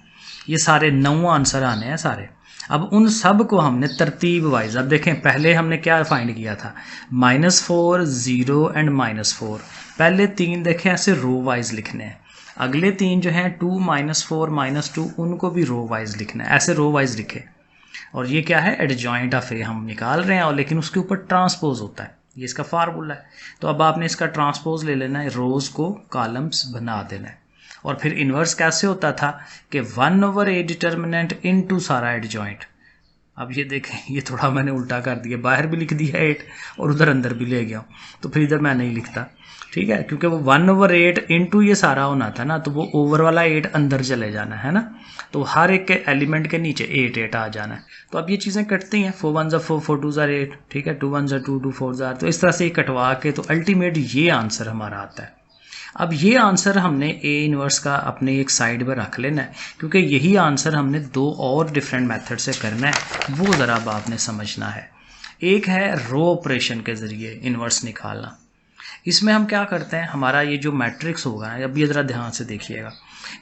ये सारे 9 आंसर आने हैं सारे। अब उन सब को हमने तरतीब वाइज, अब देखें पहले हमने क्या फाइंड किया था, -4 0 एंड -4। पहले 3 देखें ऐसे रो वाइज लिखने हैं। अगले 3 जो हैं 2 -4 -2, उनको भी रो वाइज लिखना है, ऐसे रो वाइज लिखे। और ये क्या है, एडजॉइंट ऑफ ए हम निकाल रहे हैं, और लेकिन उसके ऊपर ट्रांसपोज होता है, ये इसका फार्मूला है। तो अब आपने इसका ट्रांसपोज ले लेना है, रोज़ को कॉलम्स बना देना है। और फिर इन्वर्स कैसे होता था कि 1/a डिटर्मिनेंट इनटू सारा एडजॉइंट। अब ये देखें, ये थोड़ा मैंने उल्टा कर दिया, बाहर भी लिख दिया 8 और उधर अंदर भी ले गया हूँ, तो फिर इधर मैं नहीं लिखता, ठीक है, क्योंकि वो 1/8 इंटू ये सारा होना था ना, तो वो ओवर वाला 8 अंदर चले जाना है ना, तो हर एक के एलिमेंट के नीचे 8 8 आ जाना है। तो अब ये चीज़ें कटती हैं, 4 1 4 4 2 8, ठीक है, 2 1 2 2 4, तो इस तरह से कटवा के तो अल्टीमेट ये आंसर हमारा आता है। अब ये आंसर हमने ए इन्वर्स का अपने एक साइड पर रख लेना है, क्योंकि यही आंसर हमने 2 और डिफरेंट मेथड से करना है, वो ज़रा अब आपने समझना है। एक है रो ऑपरेशन के ज़रिए इन्वर्स निकालना। इसमें हम क्या करते हैं, हमारा ये जो मैट्रिक्स होगा, अब ये ज़रा ध्यान से देखिएगा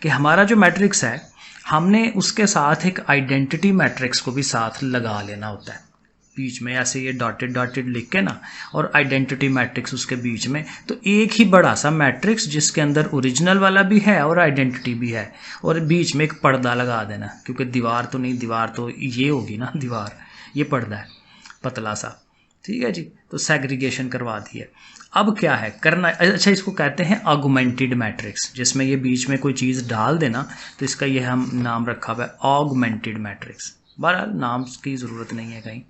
कि हमारा जो मैट्रिक्स है, हमने उसके साथ एक आइडेंटिटी मैट्रिक्स को भी साथ लगा लेना होता है बीच में, ऐसे ये डॉटेड डॉटेड लिख के ना, और आइडेंटिटी मैट्रिक्स उसके बीच में। तो एक ही बड़ा सा मैट्रिक्स जिसके अंदर ओरिजिनल वाला भी है और आइडेंटिटी भी है, और बीच में एक पर्दा लगा देना, क्योंकि दीवार तो नहीं, दीवार तो ये होगी ना दीवार, ये पर्दा है पतला सा, ठीक है जी। तो सेग्रीगेशन करवा दी है। अब क्या है करना, अच्छा इसको कहते हैं ऑगमेंटेड मैट्रिक्स, जिसमें ये बीच में कोई चीज़ डाल देना, तो इसका ये हम नाम रखा हुआ है ऑगमेंटेड मैट्रिक्स। बहरहाल नाम की ज़रूरत नहीं है,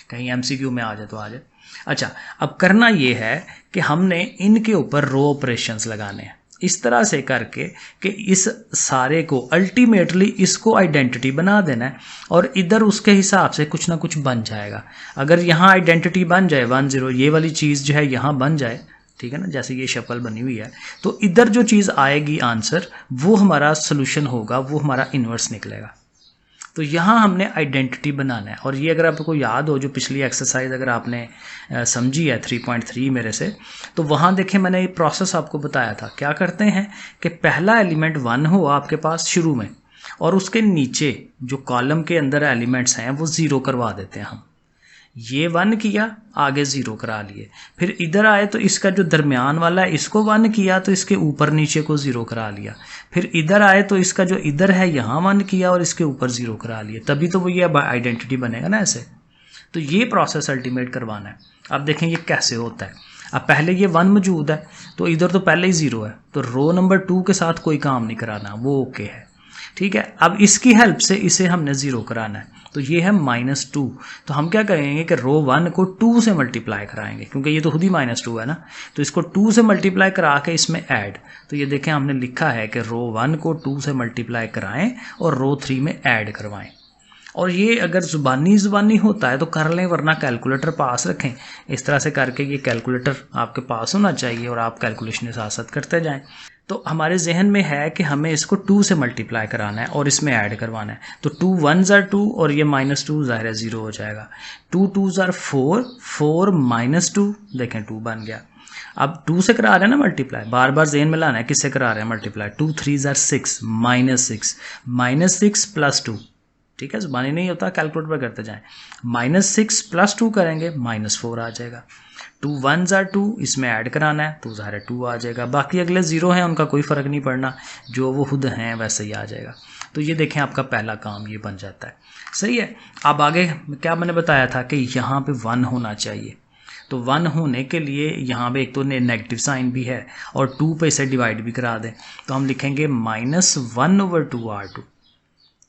कहीं MCQ में आ जाए तो आ जाए। अच्छा, अब करना ये है कि हमने इनके ऊपर रो ऑपरेशंस लगाने हैं, इस तरह से करके कि इस सारे को अल्टीमेटली इसको आइडेंटिटी बना देना है, और इधर उसके हिसाब से कुछ ना कुछ बन जाएगा। अगर यहाँ आइडेंटिटी बन जाए 1 0, ये वाली चीज़ जो है यहाँ बन जाए, ठीक है ना, जैसे ये शक्ल बनी हुई है, तो इधर जो चीज़ आएगी आंसर, वो हमारा सोल्यूशन होगा, वो हमारा इन्वर्स निकलेगा। तो यहाँ हमने आइडेंटिटी बनाना है। और ये अगर आपको याद हो, जो पिछली एक्सरसाइज अगर आपने समझी है 3.3 मेरे से, तो वहाँ देखें मैंने ये प्रोसेस आपको बताया था। क्या करते हैं कि पहला एलिमेंट 1 हो आपके पास शुरू में, और उसके नीचे जो कॉलम के अंदर एलिमेंट्स हैं वो 0 करवा देते हैं हम। ये 1 किया, आगे 0 करा लिए, फिर इधर आए तो इसका जो दरमियान वाला है इसको 1 किया, तो इसके ऊपर नीचे को 0 करा लिया, फिर इधर आए तो इसका जो इधर है यहाँ 1 किया और इसके ऊपर 0 करा लिया, तभी तो वो ये आइडेंटिटी बनेगा ना ऐसे। तो ये प्रोसेस अल्टीमेट करवाना है। अब देखें ये कैसे होता है। अब पहले ये 1 मौजूद है, तो इधर तो पहले ही 0 है, तो रो नंबर 2 के साथ कोई काम नहीं कराना, वो ओके है, ठीक है। अब इसकी हेल्प से इसे हमने 0 कराना है, तो ये है -2। तो हम क्या करेंगे कि रो 1 को 2 से मल्टीप्लाई कराएंगे, क्योंकि ये तो खुद ही -2 है ना, तो इसको 2 से मल्टीप्लाई करा के इसमें ऐड। तो ये देखें हमने लिखा है कि रो 1 को 2 से मल्टीप्लाई कराएं और रो 3 में ऐड करवाएं। और ये अगर ज़ुबानी होता है तो कर लें, वरना कैलकुलेटर पास रखें। इस तरह से करके ये कैलकुलेटर आपके पास होना चाहिए और आप कैलकुलेशन साथ साथ करते जाएं। तो हमारे जहन में है कि हमें इसको 2 से मल्टीप्लाई कराना है और इसमें ऐड करवाना है। तो 2 1s are 2 और ये -2 ज़ाहिर है 0 हो जाएगा। 2 2s are 4, 4 -2, देखें 2 बन गया। अब 2 से करा रहे हैं ना मल्टीप्लाई, बार बार जहन में लाना है किससे करा रहे हैं मल्टीप्लाई। 2 3s are 6, -6 प्लस 2, ठीक है, ज़ुबानी नहीं होता, कैलकुलेटर पर करते जाएं। -6 प्लस 2 करेंगे, -4 आ जाएगा। 2 1s are 2, इसमें ऐड कराना है तो ज़ाहिर है 2 आ जाएगा। बाकी अगले 0 हैं, उनका कोई फ़र्क नहीं पड़ना, जो वो खुद हैं वैसे ही आ जाएगा। तो ये देखें आपका पहला काम ये बन जाता है, सही है। अब आगे क्या मैंने बताया था कि यहाँ पे 1 होना चाहिए, तो 1 होने के लिए यहाँ पे एक तो नेगेटिव साइन भी है और 2 पे इसे डिवाइड भी करा दें, तो हम लिखेंगे -1/2 R2,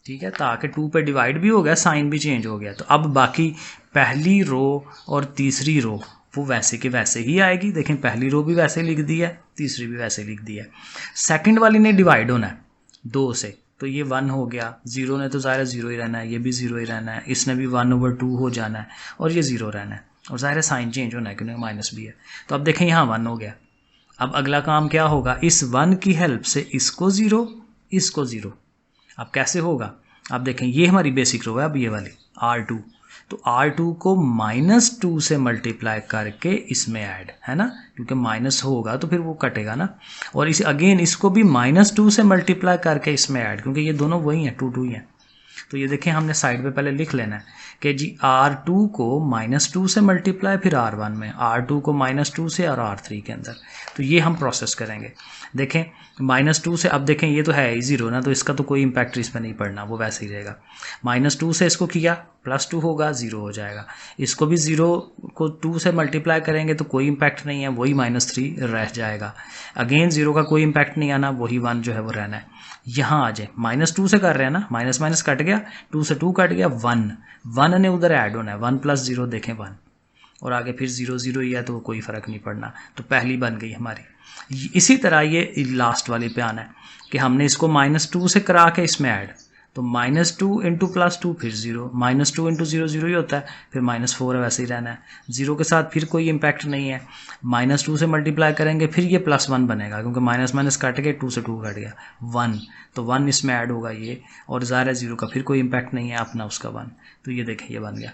ठीक है, ताकि 2 पे डिवाइड भी हो गया, साइन भी चेंज हो गया। तो अब बाकी पहली रो और तीसरी रो वो वैसे के वैसे ही आएगी। देखें, पहली रो भी वैसे लिख दी है, तीसरी भी वैसे लिख दी है। सेकंड वाली ने डिवाइड होना है 2 से, तो ये 1 हो गया। 0 ने तो ज़ाहिर 0 ही रहना है, ये भी 0 ही रहना है, इसने भी 1/2 हो जाना है और ये 0 रहना है। और ज़ाहिर साइन चेंज होना है क्योंकि माइनस भी है। तो अब देखें यहाँ 1 हो गया। अब अगला काम क्या होगा, इस 1 की हेल्प से इसको 0, इसको 0। अब कैसे होगा, आप देखें ये हमारी बेसिक रो है, अब ये वाली R2, तो R2 को -2 से मल्टीप्लाई करके इसमें ऐड, है ना, क्योंकि माइनस होगा तो फिर वो कटेगा ना। और इस अगेन इसको भी -2 से मल्टीप्लाई करके इसमें ऐड, क्योंकि ये दोनों वही हैं, 2 ही हैं। तो ये देखें हमने साइड पे पहले लिख लेना है कि जी R2 को -2 से मल्टीप्लाई, फिर R1 में, R2 को -2 से और R3 के अंदर। तो ये हम प्रोसेस करेंगे। देखें -2 से, अब देखें ये तो है ही 0 ना, तो इसका तो कोई इम्पैक्ट इसमें नहीं पड़ना, वो वैसे ही रहेगा। -2 से इसको किया, +2 होगा, 0 हो जाएगा। इसको भी 0 को 2 से मल्टीप्लाई करेंगे तो कोई इम्पैक्ट नहीं है, वही -3 रह जाएगा। अगेन 0 का कोई इम्पैक्ट नहीं आना, वही 1 जो है वो रहना है। यहाँ आ जाए, -2 से कर रहे हैं ना, माइनस माइनस कट गया, 2 से 2 कट गया, 1 ने उधर ऐड होना है, 1 + 0 देखें 1, और आगे फिर 0 0 ही है तो कोई फ़र्क नहीं पड़ना। तो पहली बन गई हमारी। इसी तरह ये लास्ट वाली पे आना है कि हमने इसको -2 से करा के इसमें ऐड, तो -2 × +2 फिर 0, -2 × 0 0 ही होता है, फिर -4 है, वैसे ही रहना है। 0 के साथ फिर कोई इम्पैक्ट नहीं है, -2 से मल्टीप्लाई करेंगे फिर ये +1 बनेगा, क्योंकि माइनस माइनस कट के 2 से 2 कट गया, 1, तो 1 इसमें ऐड होगा ये, और ज़ाहिर है 0 का फिर कोई इम्पैक्ट नहीं है अपना उसका 1। तो ये देखें ये बन गया।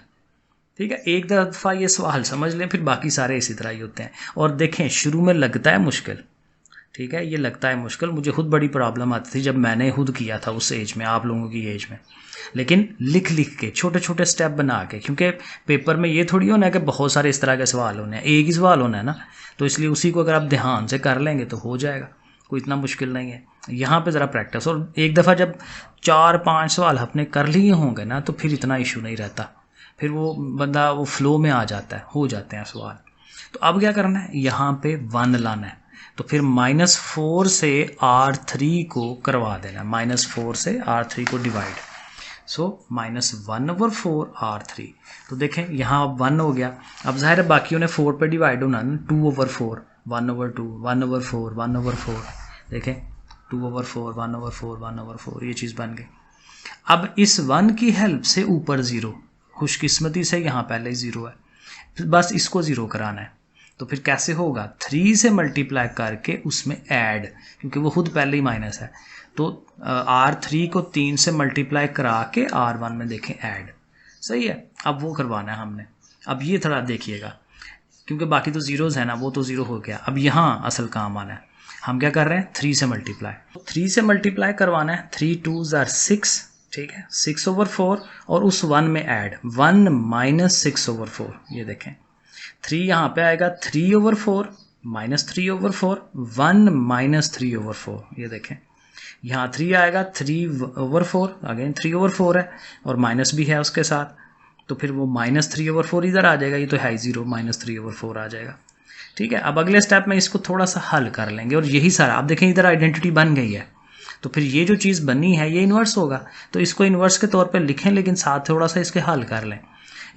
ठीक है, एक दफ़ा ये सवाल समझ लें, फिर बाकी सारे इसी तरह ही होते हैं। और देखें शुरू में लगता है मुश्किल, ठीक है, ये लगता है मुश्किल, मुझे खुद बड़ी प्रॉब्लम आती थी जब मैंने खुद किया था उस एज में, आप लोगों की एज में। लेकिन लिख लिख के छोटे छोटे स्टेप बना के, क्योंकि पेपर में ये थोड़ी होना है कि बहुत सारे इस तरह के सवाल होने हैं, एक ही सवाल होना है ना, तो इसलिए उसी को अगर आप ध्यान से कर लेंगे तो हो जाएगा, कोई इतना मुश्किल नहीं है। यहाँ पे ज़रा प्रैक्टिस, और एक दफ़ा जब 4-5 सवाल अपने कर लिए होंगे ना तो फिर इतना इशू नहीं रहता, फिर वो बंदा वो फ्लो में आ जाता है, हो जाते हैं सवाल। तो अब क्या करना है, यहाँ पे 1 लाना है, तो फिर -4 से R3 को करवा देना, -4 से R3 को डिवाइड, सो -1/4 R3। तो देखें यहाँ 1 हो गया। अब ज़ाहिर है बाकियों ने 4 पे डिवाइड होना ना, 2/4, 1/2, 1/4, 1/4, देखें 2/4, 1/4, 1/4, ये चीज़ बन गई। अब इस 1 की हेल्प से ऊपर 0, खुशकिस्मती से यहाँ पहले ही 0 है, बस इसको 0 कराना है। तो फिर कैसे होगा, 3 से मल्टीप्लाई करके उसमें ऐड, क्योंकि वो खुद पहले ही माइनस है, तो R3 को 3 से मल्टीप्लाई करा के R1 में देखें ऐड, सही है। अब वो करवाना है हमने। अब ये थोड़ा देखिएगा, क्योंकि बाकी तो ज़ीरोज़ है ना, वो तो 0 हो गया। अब यहाँ असल काम आना है, हम क्या कर रहे हैं, 3 से मल्टीप्लाई, 3 से मल्टीप्लाई करवाना है, 3 2s are 6, ठीक है, 6/4, और उस 1 में ऐड, 1 - 6/4, ये देखें 3 यहाँ पे आएगा, 3/4 -3/4, 1 - 3/4, ये देखें यहाँ 3 आएगा, 3/4, अगेन 3/4 है, और माइनस भी है उसके साथ, तो फिर वो -3/4 इधर आ जाएगा, ये तो है ही 0, -3/4 आ जाएगा। ठीक है, अब अगले स्टेप में इसको थोड़ा सा हल कर लेंगे, और यही सारा, आप देखें इधर आइडेंटिटी बन गई है, तो फिर ये जो चीज़ बनी है ये इन्वर्स होगा, तो इसको इन्वर्स के तौर पे लिखें, लेकिन साथ थोड़ा सा इसके हल कर लें।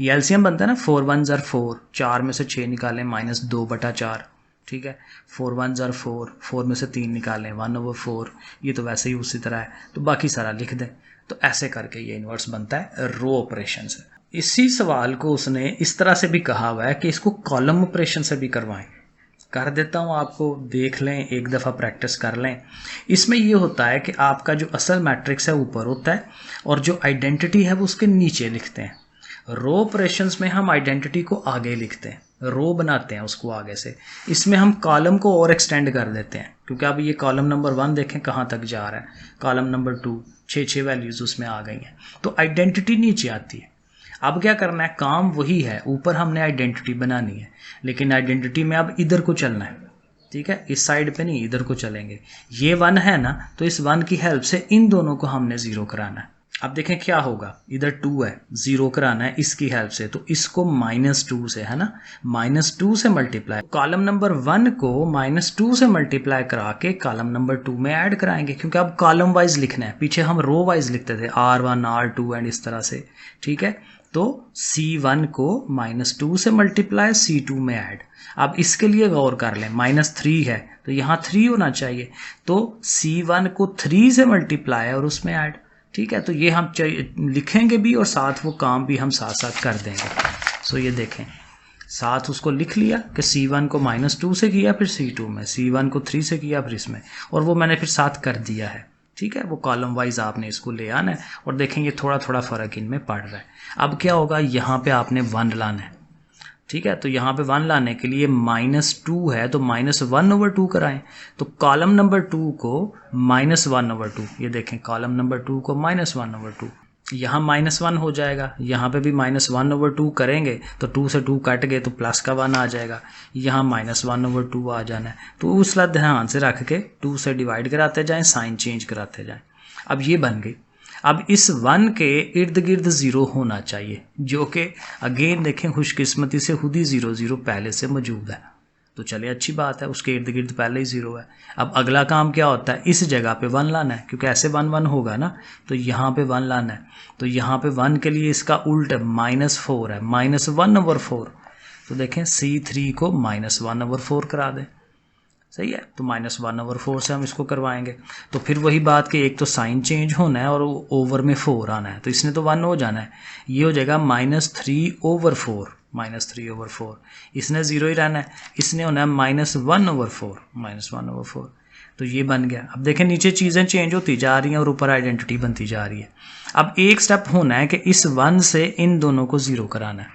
ये एलसीएम बनता है ना, 4 1s are 4, 4 में से 6 निकालें, -2/4, ठीक है, 4 1s are 4, 4 में से 3 निकालें, 1/4, ये तो वैसे ही उसी तरह है, तो बाकी सारा लिख दें। तो ऐसे करके ये इन्वर्स बनता है रो ऑपरेशन से। इसी सवाल को उसने इस तरह से भी कहा हुआ है कि इसको कॉलम ऑपरेशन से भी करवाएं, कर देता हूँ, आपको देख लें, एक दफ़ा प्रैक्टिस कर लें। इसमें ये होता है कि आपका जो असल मैट्रिक्स है ऊपर होता है, और जो आइडेंटिटी है वो उसके नीचे लिखते हैं। रो ऑपरेशंस में हम आइडेंटिटी को आगे लिखते हैं, रो बनाते हैं उसको आगे से। इसमें हम कॉलम को और एक्सटेंड कर देते हैं, क्योंकि अब ये कॉलम नंबर 1 देखें कहाँ तक जा रहा है, कॉलम नंबर 2 6 वैल्यूज़ उसमें आ गई हैं, तो आइडेंटिटी नीचे आती है। अब क्या करना है, काम वही है, ऊपर हमने आइडेंटिटी बनानी है, लेकिन आइडेंटिटी में अब इधर को चलना है, ठीक है, इस साइड पे नहीं, इधर को चलेंगे। ये 1 है ना, तो इस 1 की हेल्प से इन दोनों को हमने 0 कराना है। अब देखें क्या होगा, इधर 2 है, 0 कराना है इसकी हेल्प से, तो इसको -2 से, है ना, -2 से मल्टीप्लाई, कॉलम नंबर 1 को -2 से मल्टीप्लाई करा के कॉलम नंबर 2 में ऐड कराएंगे, क्योंकि अब कॉलम वाइज लिखना है, पीछे हम रो वाइज लिखते थे R1 R2 एंड इस तरह से, ठीक है। तो C1 को -2 से मल्टीप्लाई C2 में ऐड। अब इसके लिए गौर कर लें, -3 है तो यहाँ 3 होना चाहिए, तो C1 को 3 से मल्टीप्लाई और उसमें ऐड, ठीक है। तो ये हम लिखेंगे भी और साथ वो काम भी हम साथ साथ कर देंगे। सो ये देखें, साथ उसको लिख लिया कि C1 को -2 से किया, फिर C2 में, C1 को 3 से किया, फिर इसमें, और वो मैंने फिर साथ कर दिया है, ठीक है। वो कॉलम वाइज आपने इसको ले आना है और देखेंगे थोड़ा थोड़ा फ़र्क इनमें पड़ रहा है। अब क्या होगा, यहाँ पे आपने 1 लाना है, ठीक है। तो यहाँ पे 1 लाने के लिए -2 है तो -1/2 कराएं, तो कॉलम नंबर 2 को -1/2, ये देखें कॉलम नंबर 2 को -1/2, यहाँ -1 हो जाएगा, यहाँ पे भी -1/2 करेंगे तो 2 से 2 कट गए तो प्लस का 1 आ जाएगा, यहाँ -1/2 आ जाना है। तो उसला ध्यान से रख के 2 से डिवाइड कराते जाएं, साइन चेंज कराते जाएं। अब ये बन गई। अब इस 1 के इर्द गिर्द 0 होना चाहिए, जो कि अगेन देखें खुशकिस्मती से खुद ही 0 पहले से मौजूद है, तो चले अच्छी बात है, उसके इर्द गिर्द पहले ही 0 है। अब अगला काम क्या होता है, इस जगह पे 1 लाना है, क्योंकि ऐसे 1 1 होगा ना, तो यहाँ पे 1 लाना है। तो यहाँ पे 1 के लिए इसका उल्ट -4 है, -1/4, तो देखें C3 को -1/4 करा दें, सही है। तो -1/4 से हम इसको करवाएंगे, तो फिर वही बात कि एक तो साइन चेंज होना है और ओवर में 4 आना है, तो इसने तो 1 हो जाना है, ये हो जाएगा -3/4, -3/4, इसने 0 ही रहना है, इसने होना है -1/4, तो ये बन गया। अब देखें नीचे चीज़ें चेंज होती जा रही हैं और ऊपर आइडेंटिटी बनती जा रही है। अब एक स्टेप होना है कि इस 1 से इन दोनों को 0 कराना है,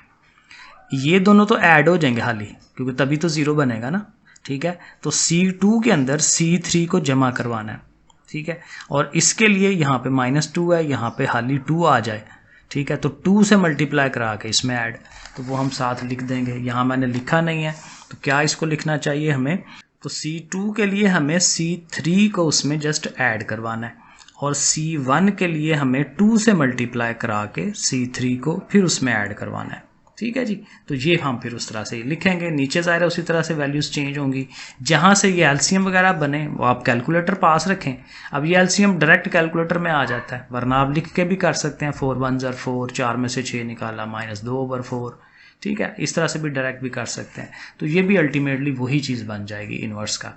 ये दोनों तो ऐड हो जाएंगे हाली, क्योंकि तभी तो 0 बनेगा ना, ठीक है। तो C2 के अंदर C3 को जमा करवाना है, ठीक है, और इसके लिए यहाँ पे -2 है, यहाँ पे हाली 2 आ जाए, ठीक है। तो 2 से मल्टीप्लाई करा के इसमें ऐड, तो वो हम साथ लिख देंगे, यहाँ मैंने लिखा नहीं है तो क्या इसको लिखना चाहिए हमें, तो C2 के लिए हमें C3 को उसमें जस्ट ऐड करवाना है, और C1 के लिए हमें 2 से मल्टीप्लाई करा के C3 को फिर उसमें ऐड करवाना है, ठीक है जी। तो ये हम फिर उस तरह से लिखेंगे, नीचे ज़ाहिर है उसी तरह से वैल्यूज़ चेंज होंगी। जहाँ से ये एलसीएम वगैरह बने वो आप कैलकुलेटर पास रखें। अब ये एलसीएम डायरेक्ट कैलकुलेटर में आ जाता है, वरना आप लिख के भी कर सकते हैं, 4 1 ज़र 4, 4 में से 6 निकाला -2/4, ठीक है, इस तरह से भी डायरेक्ट भी कर सकते हैं। तो ये भी अल्टीमेटली वही चीज़ बन जाएगी इन्वर्स का।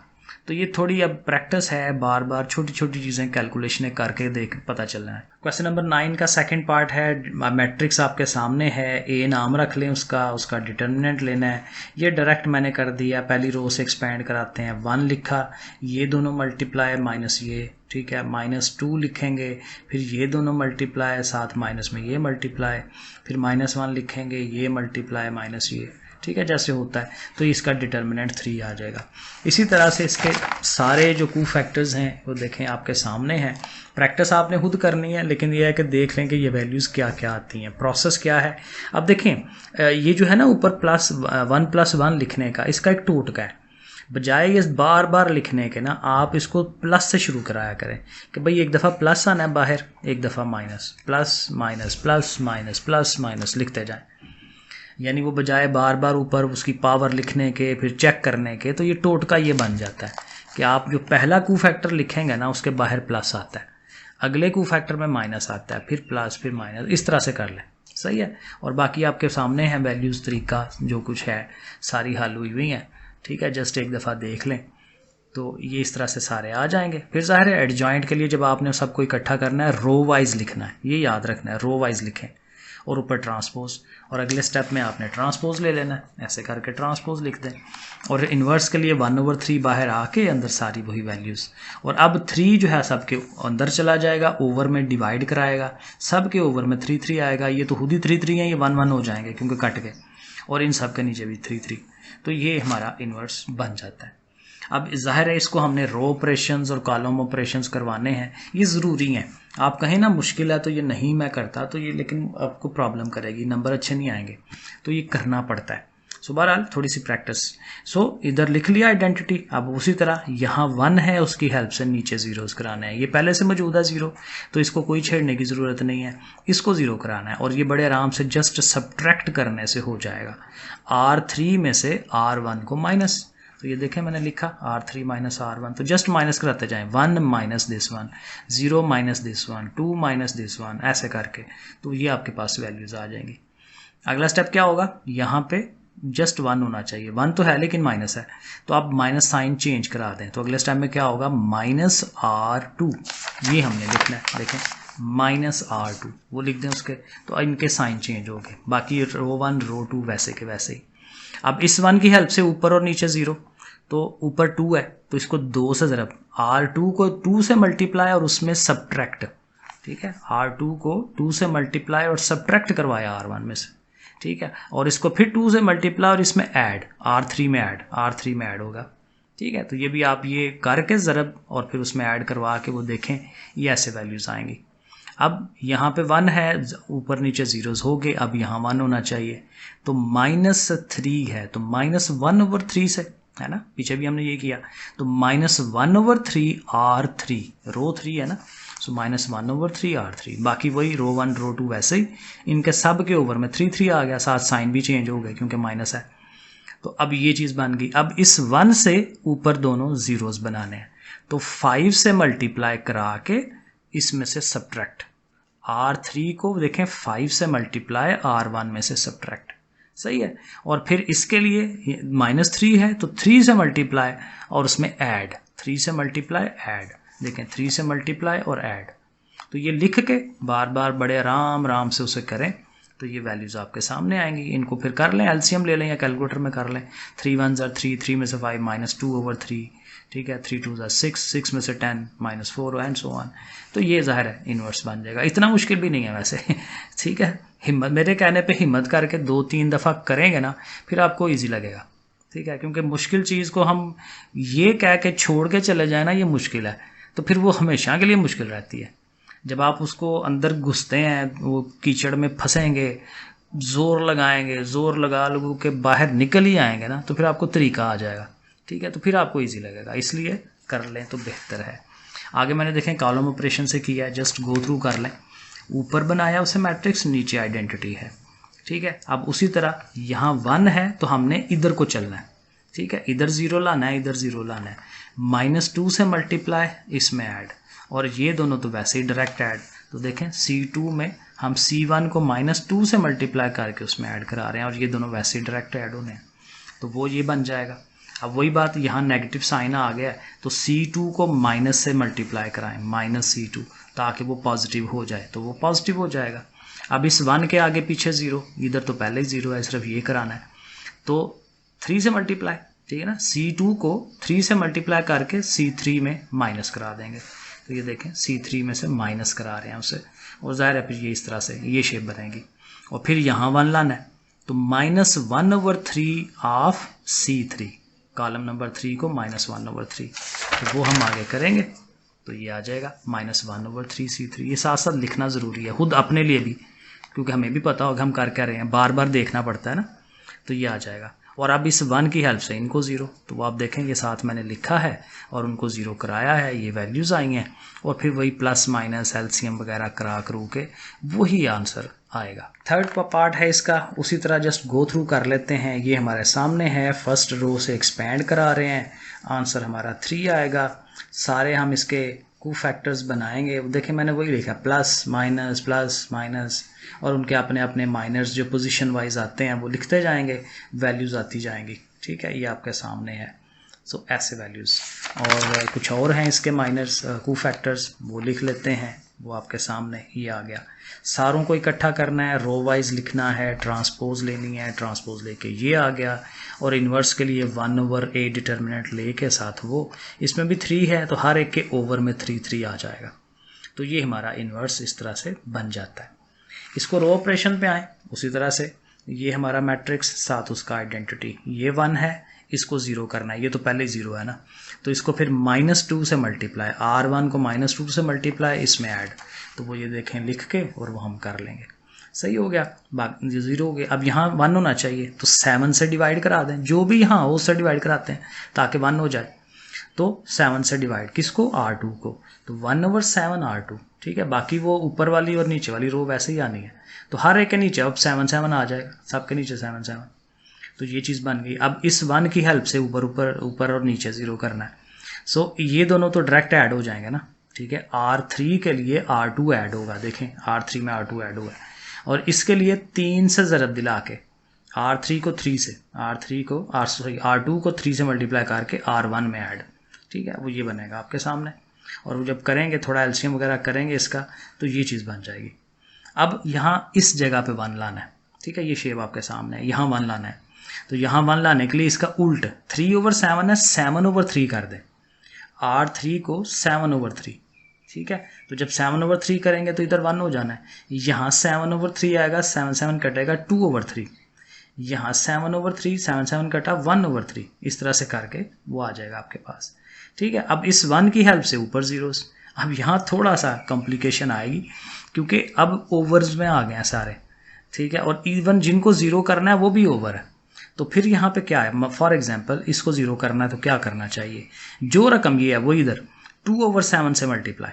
तो ये थोड़ी अब प्रैक्टिस है, बार बार छोटी छोटी चीज़ें कैलकुलेशनें करके देख पता चलना है। क्वेश्चन नंबर 9 का सेकंड पार्ट है, मैट्रिक्स आपके सामने है, ए नाम रख लें उसका डिटर्मिनेंट लेना है। ये डायरेक्ट मैंने कर दिया, पहली रो से एक्सपेंड कराते हैं, 1 लिखा, ये दोनों मल्टीप्लाई माइनस ये, ठीक है, -2 लिखेंगे, फिर ये दोनों मल्टीप्लाई, साथ माइनस में ये मल्टीप्लाई, फिर -1 लिखेंगे, ये मल्टीप्लाई माइनस ये, ठीक है, जैसे होता है। तो इसका डिटर्मिनेंट 3 आ जाएगा। इसी तरह से इसके सारे जो कू फैक्टर्स हैं वो देखें आपके सामने हैं। प्रैक्टिस आपने खुद करनी है, लेकिन ये है कि देख लें कि ये वैल्यूज़ क्या क्या आती हैं, प्रोसेस क्या है। अब देखें ये जो है ना ऊपर +1 लिखने का, इसका एक टोटका है, बजाय ये बार बार लिखने के ना आप इसको प्लस से शुरू कराया करें कि भाई एक दफ़ा प्लस आना है बाहर, एक दफ़ा minus, plus minus plus minus plus minus लिखते जाएं, यानी वो बजाय बार बार ऊपर उसकी पावर लिखने के फिर चेक करने के, तो ये टोटका ये बन जाता है कि आप जो पहला कू फैक्टर लिखेंगे ना उसके बाहर प्लस आता है, अगले कू फैक्टर में माइनस आता है, फिर प्लस फिर माइनस, इस तरह से कर लें, सही है। और बाकी आपके सामने है वैल्यूज़, तरीका जो कुछ है सारी हल हुई हुई हैं, ठीक है, जस्ट एक दफ़ा देख लें तो ये इस तरह से सारे आ जाएंगे। फिर ज़ाहिर है एडजॉइंट के लिए जब आपने सबको इकट्ठा करना है रो वाइज लिखना है, ये याद रखना है, रो वाइज लिखें और ऊपर ट्रांसपोज, और अगले स्टेप में आपने ट्रांसपोज ले लेना है, ऐसे करके ट्रांसपोज लिख दें। और इन्वर्स के लिए 1/3 बाहर आके अंदर सारी वही वैल्यूज़, और अब 3 जो है सबके अंदर चला जाएगा, ओवर में डिवाइड कराएगा, सब के ओवर में 3 3 आएगा, ये तो खुद ही 3 3 है, ये 1 1 हो जाएंगे क्योंकि कट गए, और इन सब के नीचे भी 3 3, तो ये हमारा इन्वर्स बन जाता है। अब जाहिर है इसको हमने रो ऑपरेशंस और कॉलम ऑपरेशंस करवाने हैं, ये ज़रूरी हैं। आप कहें ना मुश्किल है तो ये नहीं मैं करता, तो ये लेकिन आपको प्रॉब्लम करेगी, नंबर अच्छे नहीं आएंगे, तो ये करना पड़ता है। सो बहरहाल थोड़ी सी प्रैक्टिस। सो इधर लिख लिया आइडेंटिटी। अब उसी तरह यहाँ 1 है, उसकी हेल्प से नीचे ज़ीरोज़ कराना है। ये पहले से मौजूद है 0, तो इसको कोई छेड़ने की ज़रूरत नहीं है, इसको 0 कराना है और ये बड़े आराम से जस्ट सब्ट्रैक्ट करने से हो जाएगा। R3 में से R1 को माइनस, तो ये देखें मैंने लिखा R3 माइनस R1, तो जस्ट माइनस कराते जाएं। 1 minus this 1, 0 minus this 1, 2 minus this 1, ऐसे करके तो ये आपके पास वैल्यूज़ आ जाएंगी। अगला स्टेप क्या होगा, यहाँ पे जस्ट 1 होना चाहिए, 1 तो है लेकिन माइनस है, तो आप माइनस साइन चेंज करा दें। तो अगले स्टेप में क्या होगा, माइनस R2, ये हमने लिखना है। देखें माइनस R2 वो लिख दें उसके, तो इनके साइन चेंज हो गए। बाकी रो 1 रो 2 वैसे के वैसे ही। अब इस 1 की हेल्प से ऊपर और नीचे 0, तो ऊपर 2 है तो इसको 2 से ज़रब, R2 को 2 से मल्टीप्लाई और उसमें सब्ट्रैक्ट, ठीक है, R2 को 2 से मल्टीप्लाई और सब्ट्रैक्ट करवाया R1 में से, ठीक है, और इसको फिर 2 से मल्टीप्लाई और इसमें ऐड, R3 में ऐड होगा, ठीक है। तो ये भी आप ये करके ज़रब और फिर उसमें ऐड करवा के वो देखें, ये ऐसे वैल्यूज़ आएंगी। अब यहाँ पे 1 है, ऊपर नीचे ज़ीरोज़ हो गए, अब यहाँ 1 होना चाहिए, तो -3 है, तो -1/3 से, है ना, पीछे भी हमने ये किया, तो -1/3 R3, रो 3 है ना, सो -1/3 R3, बाकी वही रो 1 रो 2 वैसे ही, इनके सब के ओवर में 3 आ गया, साथ साइन भी चेंज हो गए क्योंकि माइनस है। तो अब ये चीज़ बन गई। अब इस 1 से ऊपर दोनों ज़ीरोज़ बनाने हैं, तो 5 से मल्टीप्लाई करा के इसमें से सब्ट्रैक्ट, R3 को देखें 5 से मल्टीप्लाई R1 में से सब्ट्रैक्ट, सही है। और फिर इसके लिए -3 है तो 3 से मल्टीप्लाई और उसमें ऐड, 3 से मल्टीप्लाई ऐड, देखें 3 से मल्टीप्लाई और ऐड। तो ये लिख के बार बार बड़े आराम से उसे करें तो ये वैल्यूज़ आपके सामने आएंगी। इनको फिर कर लें, एलसीएम ले लें या कैलकुलेटर में कर लें। 3 1 are 3, 3 में से 5 -2/3, ठीक है, 3 2 are 6, 6 में से 10 -4 एंड सो ऑन। तो ये ज़ाहिर है इन्वर्स बन जाएगा, इतना मुश्किल भी नहीं है वैसे ठीक है। हिम्मत, मेरे कहने पे हिम्मत करके 2-3 दफ़ा करेंगे ना, फिर आपको ईजी लगेगा, ठीक है, क्योंकि मुश्किल चीज़ को हम ये कह के छोड़ के चले जाए ना, ये मुश्किल है, तो फिर वो हमेशा के लिए मुश्किल रहती है। जब आप उसको अंदर घुसते हैं, वो कीचड़ में फंसेंगे, ज़ोर लगाएंगे, ज़ोर लगा के बाहर निकल ही आएंगे ना, तो फिर आपको तरीका आ जाएगा, ठीक है, तो फिर आपको इजी लगेगा, इसलिए कर लें तो बेहतर है। आगे मैंने देखें कॉलम ऑपरेशन से किया है, जस्ट गो थ्रू कर लें। ऊपर बनाया उसे मैट्रिक्स, नीचे आइडेंटिटी है, ठीक है। अब उसी तरह यहाँ 1 है तो हमने इधर को चलना है, ठीक है, इधर 0 लाना है, इधर 0 लाना है, -2 से मल्टीप्लाई, इसमें ऐड, और ये दोनों तो वैसे ही डायरेक्ट ऐड। तो देखें C2 में हम C1 को -2 से मल्टीप्लाई करके उसमें ऐड करा रहे हैं, और ये दोनों वैसे ही डायरेक्ट ऐड होने हैं, तो वो ये बन जाएगा। अब वही बात, यहाँ नेगेटिव साइन आ गया है तो C2 को माइनस से मल्टीप्लाई कराएं, -C2, ताकि वो पॉजिटिव हो जाए, तो वो पॉजिटिव हो जाएगा। अब इस 1 के आगे पीछे 0, इधर तो पहले ही 0 है, सिर्फ ये कराना है, तो 3 से मल्टीप्लाई, ठीक है ना, C2 को 3 से मल्टीप्लाई करके C3 में माइनस करा देंगे, तो ये देखें C3 में से माइनस करा रहे हैं उसे, और ज़ाहिर है फिर ये इस तरह से ये शेप बनेगी। और फिर यहाँ 1 लाना है, तो -1/3 ऑफ C3, कॉलम नंबर 3 को -1/3, तो वो हम आगे करेंगे तो ये आ जाएगा -1/3 C3। ये साथ साथ लिखना ज़रूरी है खुद अपने लिए भी, क्योंकि हमें भी पता होगा हम कर क्या रहे हैं, बार बार देखना पड़ता है ना, तो ये आ जाएगा। और अब इस 1 की हेल्प से इनको 0, तो वो आप देखें ये साथ मैंने लिखा है और उनको 0 कराया है, ये वैल्यूज़ आई हैं, और फिर वही प्लस माइनस एलसीएम वगैरह करा करू के वही आंसर आएगा। थर्ड पार्ट है इसका, उसी तरह जस्ट गो थ्रू कर लेते हैं। ये हमारे सामने है, फर्स्ट रो से एक्सपेंड करा रहे हैं, आंसर हमारा 3 आएगा। सारे हम इसके को फैक्टर्स बनाएंगे, देखें मैंने वही लिखा प्लस माइनस, और उनके अपने अपने माइनर्स जो पोजीशन वाइज आते हैं वो लिखते जाएंगे, वैल्यूज़ आती जाएंगी, ठीक है, ये आपके सामने है। सो ऐसे वैल्यूज़, और कुछ और हैं इसके माइनर्स को फैक्टर्स, वो लिख लेते हैं, वो आपके सामने ये आ गया। सारों को इकट्ठा करना है, रो वाइज लिखना है, ट्रांसपोज लेनी है, ट्रांसपोज लेके ये आ गया, और इन्वर्स के लिए 1/a डिटर्मिनेंट ले के साथ वो, इसमें भी 3 है तो हर एक के ओवर में 3 आ जाएगा। तो ये हमारा इन्वर्स इस तरह से बन जाता है। इसको रो ऑपरेशन पे आए, उसी तरह से ये हमारा मैट्रिक्स साथ उसका आइडेंटिटी, ये 1 है, इसको 0 करना है, ये तो पहले 0 है ना, तो इसको फिर -2 से मल्टीप्लाई, R1 को -2 से मल्टीप्लाई, इसमें ऐड, तो वो ये देखें लिख के और वो हम कर लेंगे। सही हो गया, बाकी 0 हो गया। अब यहाँ 1 होना चाहिए तो 7 से डिवाइड करा दें, जो भी यहाँ हो उससे डिवाइड कराते हैं ताकि 1 हो जाए। तो 7 से डिवाइड किसको, R2 को, तो 1/7 R2, ठीक है। बाकी वो ऊपर वाली और नीचे वाली रो वैसे ही आनी है, तो हर एक के नीचे अब 7 आ जाएगा, सबके नीचे 7, तो ये चीज़ बन गई। अब इस 1 की हेल्प से ऊपर और नीचे 0 करना है। सो ये दोनों तो डायरेक्ट ऐड हो जाएंगे ना, ठीक है। R3 के लिए R2 ऐड होगा, देखें R3 में R2 ऐड हुआ है, और इसके लिए 3 से ज़रब दिला के R2 को 3 से मल्टीप्लाई करके R1 में ऐड, ठीक है, वो ये बनेगा आपके सामने। और वो जब करेंगे थोड़ा एलसीएम वगैरह करेंगे इसका, तो ये चीज़ बन जाएगी। अब यहाँ इस जगह पे 1 लाना है, ठीक है, ये शेप आपके सामने है, यहाँ 1 लाना है। तो यहाँ 1 लाने के लिए इसका उल्ट 3/7 है, 7/3 कर दें, R3 को 7/3, ठीक है। तो जब 7/3 करेंगे तो इधर 1 हो जाना है, यहाँ 7/3 आएगा, 7 कटेगा 2/3, यहाँ 7/3, 7 कटा 1/3, इस तरह से करके वो आ जाएगा आपके पास, ठीक है। अब इस 1 की हेल्प से ऊपर जीरोस। अब यहाँ थोड़ा सा कॉम्प्लिकेशन आएगी क्योंकि अब ओवर्स में आ गए हैं सारे, ठीक है, और इवन जिनको 0 करना है वो भी ओवर है। तो फिर यहाँ पे क्या है, फॉर एग्जांपल इसको 0 करना है तो क्या करना चाहिए, जो रकम ये है वो इधर 2/7 से मल्टीप्लाई,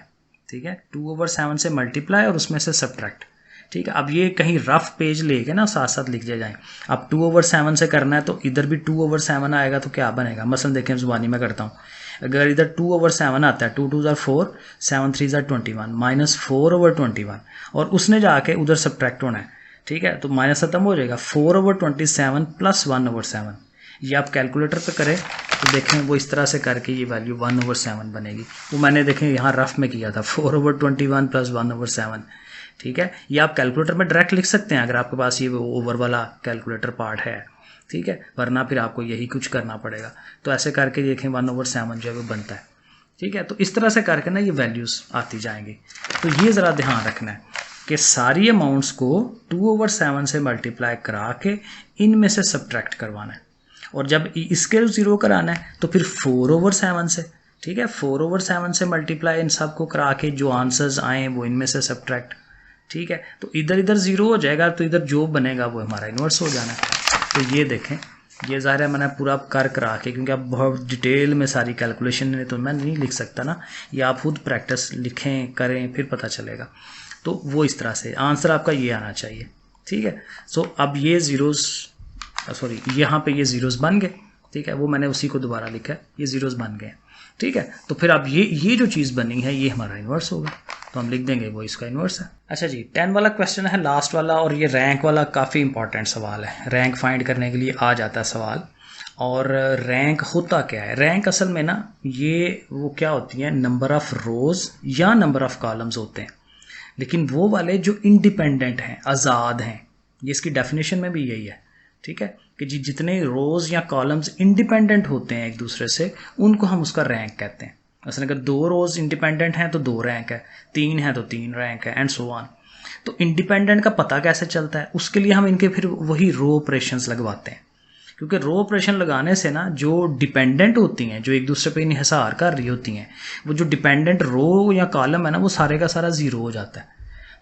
ठीक है, 2/7 से मल्टीप्लाई और उसमें से सब्ट्रैक्ट, ठीक है। अब ये कहीं रफ पेज लेके ना साथ साथ लिख दिया जाए। अब 2/7 से करना है तो इधर भी 2/7 आएगा, तो क्या बनेगा, मसलन देखें जुबानी में करता हूँ, अगर इधर 2/7 आता है, 2 2 4, 7 3 21, -4/21, और उसने जाके उधर सब्ट्रैक्ट होना है, ठीक है, तो माइनस खत्म हो जाएगा, 4/27 + 1/7। ये आप कैलकुलेटर पे करें तो देखें वो इस तरह से करके ये वैल्यू 1/7 बनेगी। वो मैंने देखें यहाँ रफ में किया था, 4/21 + 1/7, ठीक है। ये आप कैलकुलेटर में डायरेक्ट लिख सकते हैं अगर आपके पास ये ओवर वाला कैलकुलेटर पार्ट है, ठीक है, वरना फिर आपको यही कुछ करना पड़ेगा। तो ऐसे करके देखें 1/7 जो है वो बनता है, ठीक है। तो इस तरह से करके ना ये वैल्यूज़ आती जाएंगी। तो ये ज़रा ध्यान रखना है कि सारी अमाउंट्स को 2/7 से मल्टीप्लाई करा के इनमें से सब्ट्रैक्ट करवाना है, और जब इसके 0 कराना है तो फिर 4/7 से, ठीक है, 4/7 से मल्टीप्लाई इन सब को करा के जो आंसर्स आए वो इनमें से सब्ट्रैक्ट, ठीक है। तो इधर 0 हो जाएगा, तो इधर जो बनेगा वो हमारा इन्वर्स हो जाना है। तो ये देखें, ये ज़ाहिर है मैंने पूरा करा के, क्योंकि अब बहुत डिटेल में सारी कैलकुलेशन है तो मैं नहीं लिख सकता ना, ये आप खुद प्रैक्टिस लिखें करें फिर पता चलेगा। तो वो इस तरह से आंसर आपका ये आना चाहिए, ठीक है। सो अब ये ज़ीरोज़, सॉरी यहाँ पे ये ज़ीरोज़ बन गए, ठीक है, वो मैंने उसी को दोबारा लिखा है, ये ज़ीरोज़ बन गए, ठीक है। तो फिर अब ये जो चीज़ बनी है ये हमारा इन्वर्स होगा, तो हम लिख देंगे वो इसका इन्वर्स है। अच्छा जी, 10 वाला क्वेश्चन है लास्ट वाला, और ये रैंक वाला काफ़ी इंपॉर्टेंट सवाल है। रैंक फाइंड करने के लिए आ जाता है सवाल। और रैंक होता क्या है, रैंक असल में ना ये वो क्या होती है, नंबर ऑफ़ रोज़ या नंबर ऑफ़ कॉलम्स होते हैं, लेकिन वो वाले जो इंडिपेंडेंट हैं, आज़ाद हैं, ये इसकी डेफिनेशन में भी यही है, ठीक है, कि जी जितने रोज़ या कॉलम्स इंडिपेंडेंट होते हैं एक दूसरे से उनको हम उसका रैंक कहते हैं। असल अगर 2 रोज़ इंडिपेंडेंट हैं तो 2 रैंक है, 3 है तो 3 रैंक है, एंड सो ऑन। तो इंडिपेंडेंट का पता कैसे चलता है, उसके लिए हम इनके फिर वही रो ऑपरेशंस लगवाते हैं, क्योंकि रो ऑपरेशन लगाने से ना जो डिपेंडेंट होती हैं, जो एक दूसरे पे इन्हिसार कर रही होती हैं, वो जो डिपेंडेंट रो या कॉलम है ना वो सारे का सारा 0 हो जाता है।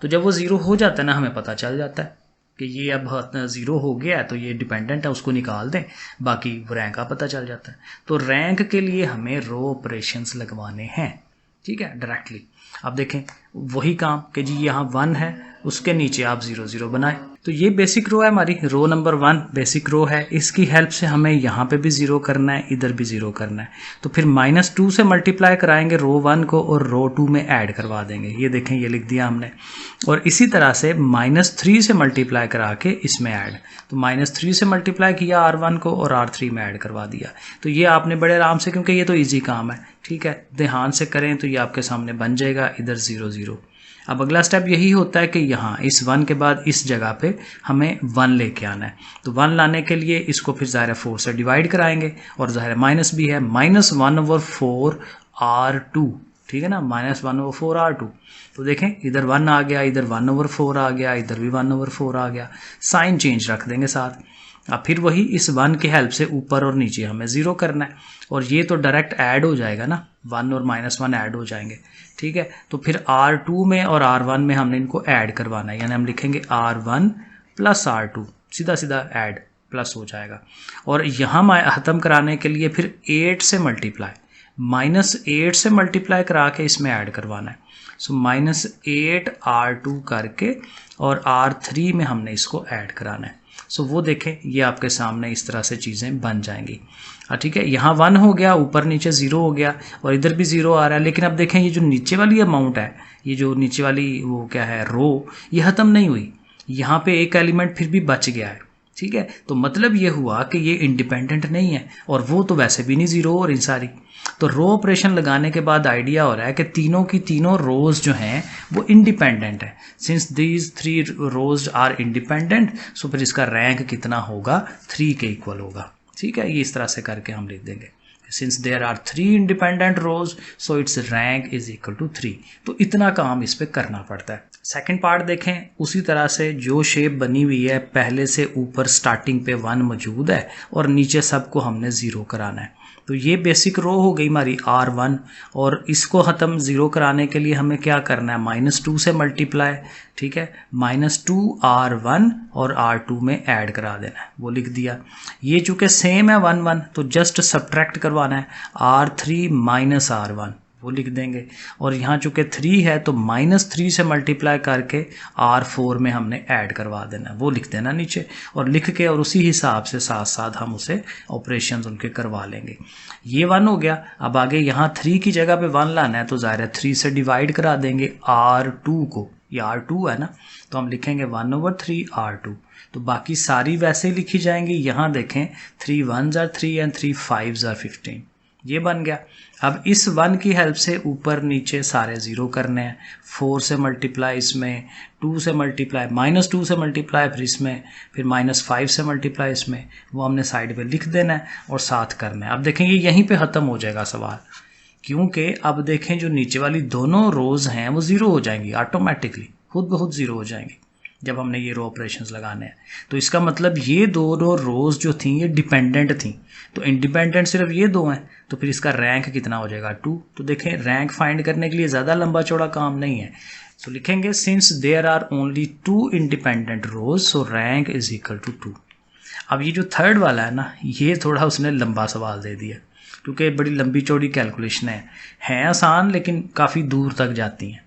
तो जब वो 0 हो जाता है ना हमें पता चल जाता है कि ये अब 0 हो गया है, तो ये डिपेंडेंट है, उसको निकाल दें, बाकी रैंक का पता चल जाता है। तो रैंक के लिए हमें रो ऑपरेशंस लगवाने हैं, ठीक है, डायरेक्टली। अब देखें वही काम कि जी यहाँ 1 है, उसके नीचे आप 0 0 बनाए, तो ये बेसिक रो है हमारी, रो नंबर 1 बेसिक रो है। इसकी हेल्प से हमें यहाँ पे भी 0 करना है, इधर भी 0 करना है, तो फिर -2 से मल्टीप्लाई कराएंगे रो 1 को और रो 2 में ऐड करवा देंगे। ये देखें ये लिख दिया हमने। और इसी तरह से -3 से मल्टीप्लाई करा के इसमें ऐड, तो -3 से मल्टीप्लाई किया R1 को और R3 में ऐड करवा दिया। तो ये आपने बड़े आराम से, क्योंकि ये तो ईजी काम है, ठीक है, ध्यान से करें तो ये आपके सामने बन जाएगा, इधर 0 0। अब अगला स्टेप यही होता है कि यहाँ इस 1 के बाद इस जगह पे हमें 1 लेके आना है। तो 1 लाने के लिए इसको फिर ज़ाहिर 4 से डिवाइड कराएंगे, और ज़ाहिर माइनस भी है, -1/4 R2, ठीक है ना, -1/4 R2। तो देखें इधर 1 आ गया, इधर 1/4 आ गया, इधर भी 1/4 आ गया, साइन चेंज रख देंगे साथ। अब फिर वही इस 1 की हेल्प से ऊपर और नीचे हमें 0 करना है, और ये तो डायरेक्ट ऐड हो जाएगा ना, 1 और -1 ऐड हो जाएंगे, ठीक है। तो फिर R2 में और R1 में हमने इनको ऐड करवाना है, यानी हम लिखेंगे R1 + R2, सीधा सीधा ऐड प्लस हो जाएगा। और यहाँ ख़त्म कराने के लिए फिर 8 से मल्टीप्लाई, -8 से मल्टीप्लाई करा के इसमें ऐड करवाना है। सो -8 R2 करके और R3 में हमने इसको ऐड कराना है। सो वो देखें, ये आपके सामने इस तरह से चीज़ें बन जाएंगी, ठीक है। यहाँ 1 हो गया, ऊपर नीचे 0 हो गया और इधर भी 0 आ रहा है। लेकिन अब देखें ये जो नीचे वाली अमाउंट है, ये जो नीचे वाली वो क्या है रो, ये ख़त्म नहीं हुई, यहाँ पे एक एलिमेंट फिर भी बच गया है, ठीक है। तो मतलब ये हुआ कि ये इंडिपेंडेंट नहीं है और वो तो वैसे भी नहीं 0 हो रही सारी। तो रो ऑपरेशन लगाने के बाद आइडिया हो रहा है कि तीनों की तीनों रोज जो हैं वो इंडिपेंडेंट है। Since these 3 rows are independent, so फिर इसका रैंक कितना होगा, 3 के इक्वल होगा, ठीक है। ये इस तरह से करके हम लिख देंगे, since there are 3 independent rows so its rank is equal to 3। तो इतना काम इस पे करना पड़ता है। सेकंड पार्ट देखें, उसी तरह से जो शेप बनी हुई है, पहले से ऊपर स्टार्टिंग पे 1 मौजूद है और नीचे सबको हमने 0 कराना है। तो ये बेसिक रो हो गई हमारी R1 और इसको ख़त्म 0 कराने के लिए हमें क्या करना है, -2 से मल्टीप्लाई, ठीक है, -2 R1 और R2 में ऐड करा देना है, वो लिख दिया। ये चूँकि सेम है 1 1, तो जस्ट सब्ट्रैक्ट करवाना है, R3 - R1 वो लिख देंगे। और यहाँ चूँकि 3 है तो -3 से मल्टीप्लाई करके R4 में हमने ऐड करवा देना है, वो लिख देना नीचे और लिख के और उसी हिसाब से साथ साथ हम उसे ऑपरेशंस उनके करवा लेंगे। ये 1 हो गया। अब आगे यहाँ 3 की जगह पे 1 लाना है, तो ज़ाहिर है 3 से डिवाइड करा देंगे R2 को, ये R2 है ना, तो हम लिखेंगे 1/3 R2। तो बाकी सारी वैसे ही लिखी जाएंगी। यहाँ देखें 3 1s are 3 and 3 5s are 15, ये बन गया। अब इस 1 की हेल्प से ऊपर नीचे सारे 0 करने हैं। 4 से मल्टीप्लाई इसमें, 2 से मल्टीप्लाई, -2 से मल्टीप्लाई फिर इसमें, फिर -5 से मल्टीप्लाई इसमें, वो हमने साइड पे लिख देना है और साथ करना है। अब देखेंगे यहीं पे ख़त्म हो जाएगा सवाल, क्योंकि अब देखें जो नीचे वाली दोनों रोज़ हैं वो 0 हो जाएंगी ऑटोमेटिकली, खुद ब खुद 0 हो जाएंगी जब हमने ये रो ऑपरेशंस लगाने हैं। तो इसका मतलब ये दोनों रोज़ जो थी ये डिपेंडेंट थी, तो इंडिपेंडेंट सिर्फ ये 2 हैं, तो फिर इसका रैंक कितना हो जाएगा 2। तो देखें रैंक फाइंड करने के लिए ज़्यादा लंबा चौड़ा काम नहीं है। तो लिखेंगे since there are only 2 independent rows so rank is equal to 2। अब ये जो थर्ड वाला है ना, ये थोड़ा उसने लंबा सवाल दे दिया, क्योंकि बड़ी लंबी चौड़ी कैलकुलेशन है आसान लेकिन काफ़ी दूर तक जाती हैं,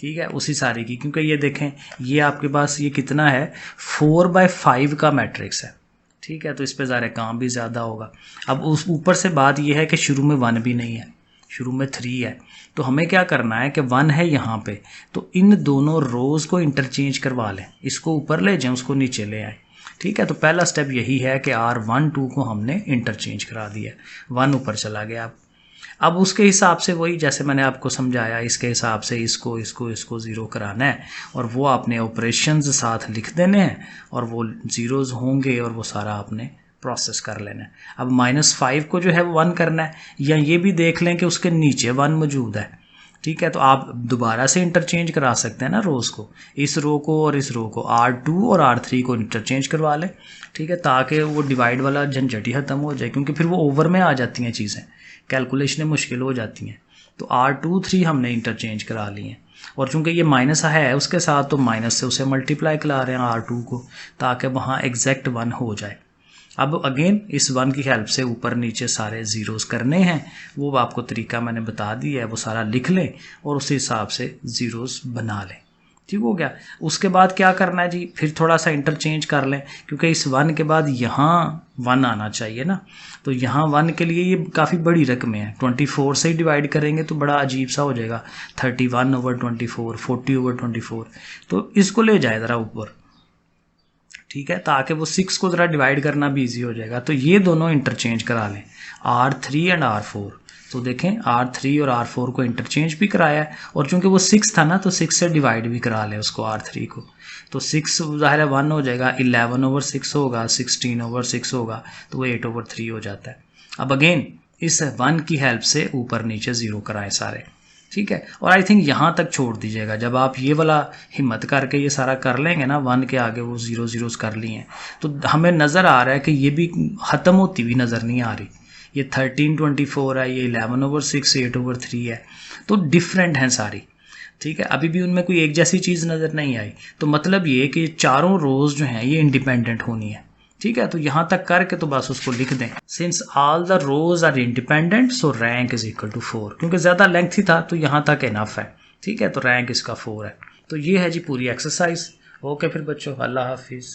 ठीक है, उसी सारी की। क्योंकि ये देखें ये आपके पास ये कितना है, 4/5 का मैट्रिक्स है, ठीक है, तो इस पे ज़रा काम भी ज़्यादा होगा। अब उस ऊपर से बात यह है कि शुरू में 1 भी नहीं है, शुरू में 3 है। तो हमें क्या करना है कि 1 है यहाँ पे, तो इन दोनों रोज़ को इंटरचेंज करवा लें, इसको ऊपर ले जाएं उसको नीचे ले आए, ठीक है। तो पहला स्टेप यही है कि R1 2 को हमने इंटरचेंज करा दिया, 1 ऊपर चला गया। अब उसके हिसाब से वही जैसे मैंने आपको समझाया, इसके हिसाब से इसको इसको इसको 0 कराना है और वो आपने ऑपरेशंस साथ लिख देने हैं और वो ज़ीरोज़ होंगे और वो सारा आपने प्रोसेस कर लेना है। अब -5 को जो है वो 1 करना है, या ये भी देख लें कि उसके नीचे 1 मौजूद है, ठीक है। तो आप दोबारा से इंटरचेंज करा सकते हैं ना रोज़ को, इस रो को और इस रो को, R2 और R3 को इंटरचेंज करवा लें, ठीक है, ताकि वो डिवाइड वाला झंझट ही ख़त्म हो जाए, क्योंकि फिर वो ओवर में आ जाती हैं चीज़ें, कैलकुलेशनें मुश्किल हो जाती हैं। तो R2 3 हमने इंटरचेंज करा ली हैं और चूंकि ये माइनस है उसके साथ, तो माइनस से उसे मल्टीप्लाई करा रहे हैं R2 को, ताकि वहाँ एग्जैक्ट 1 हो जाए। अब अगेन इस 1 की हेल्प से ऊपर नीचे सारे ज़ीरोज़ करने हैं, वो आपको तरीका मैंने बता दिया है, वो सारा लिख लें और उस हिसाब से ज़ीरोज़ बना लें, ठीक हो गया। उसके बाद क्या करना है जी, फिर थोड़ा सा इंटरचेंज कर लें, क्योंकि इस 1 के बाद यहाँ 1 आना चाहिए ना, तो यहाँ 1 के लिए ये काफ़ी बड़ी रकमें हैं, 24 से ही डिवाइड करेंगे तो बड़ा अजीब सा हो जाएगा, 31/24, 40/24, तो इसको ले जाए ज़रा ऊपर, ठीक है, ताकि वो 6 को ज़रा डिवाइड करना भी ईजी हो जाएगा। तो ये दोनों इंटरचेंज करा लें, R3 एंड R4। तो देखें R3 और R4 को इंटरचेंज भी कराया है, और चूंकि वो 6 था ना, तो 6 से डिवाइड भी करा लें उसको R3 को, तो 6 ज़ाहिर है 1 हो जाएगा, 11/6 होगा, 16/6 होगा, तो वो 8/3 हो जाता है। अब अगेन इस 1 की हेल्प से ऊपर नीचे 0 कराएं सारे, ठीक है। और आई थिंक यहाँ तक छोड़ दीजिएगा, जब आप ये वाला हिम्मत करके ये सारा कर लेंगे ना, 1 के आगे वो 0 ज़ीरोज़ कर लिए हैं, तो हमें नज़र आ रहा है कि ये भी ख़त्म होती हुई नज़र नहीं आ रही, ये 13/24 है, ये 11/6, 8/3 है, तो डिफरेंट हैं सारी, ठीक है। अभी भी उनमें कोई एक जैसी चीज़ नज़र नहीं आई, तो मतलब ये कि चारों रोज़ जो हैं ये इंडिपेंडेंट होनी है, ठीक है। तो यहाँ तक करके तो बस उसको लिख दें, since all the rows are independent so rank is equal to 4, क्योंकि ज़्यादा लेंथ ही था तो यहाँ तक इनफ है, ठीक है। तो रैंक इसका 4 है। तो ये है जी पूरी एक्सरसाइज। ओके फिर बच्चों, अल्लाह हाफिज़।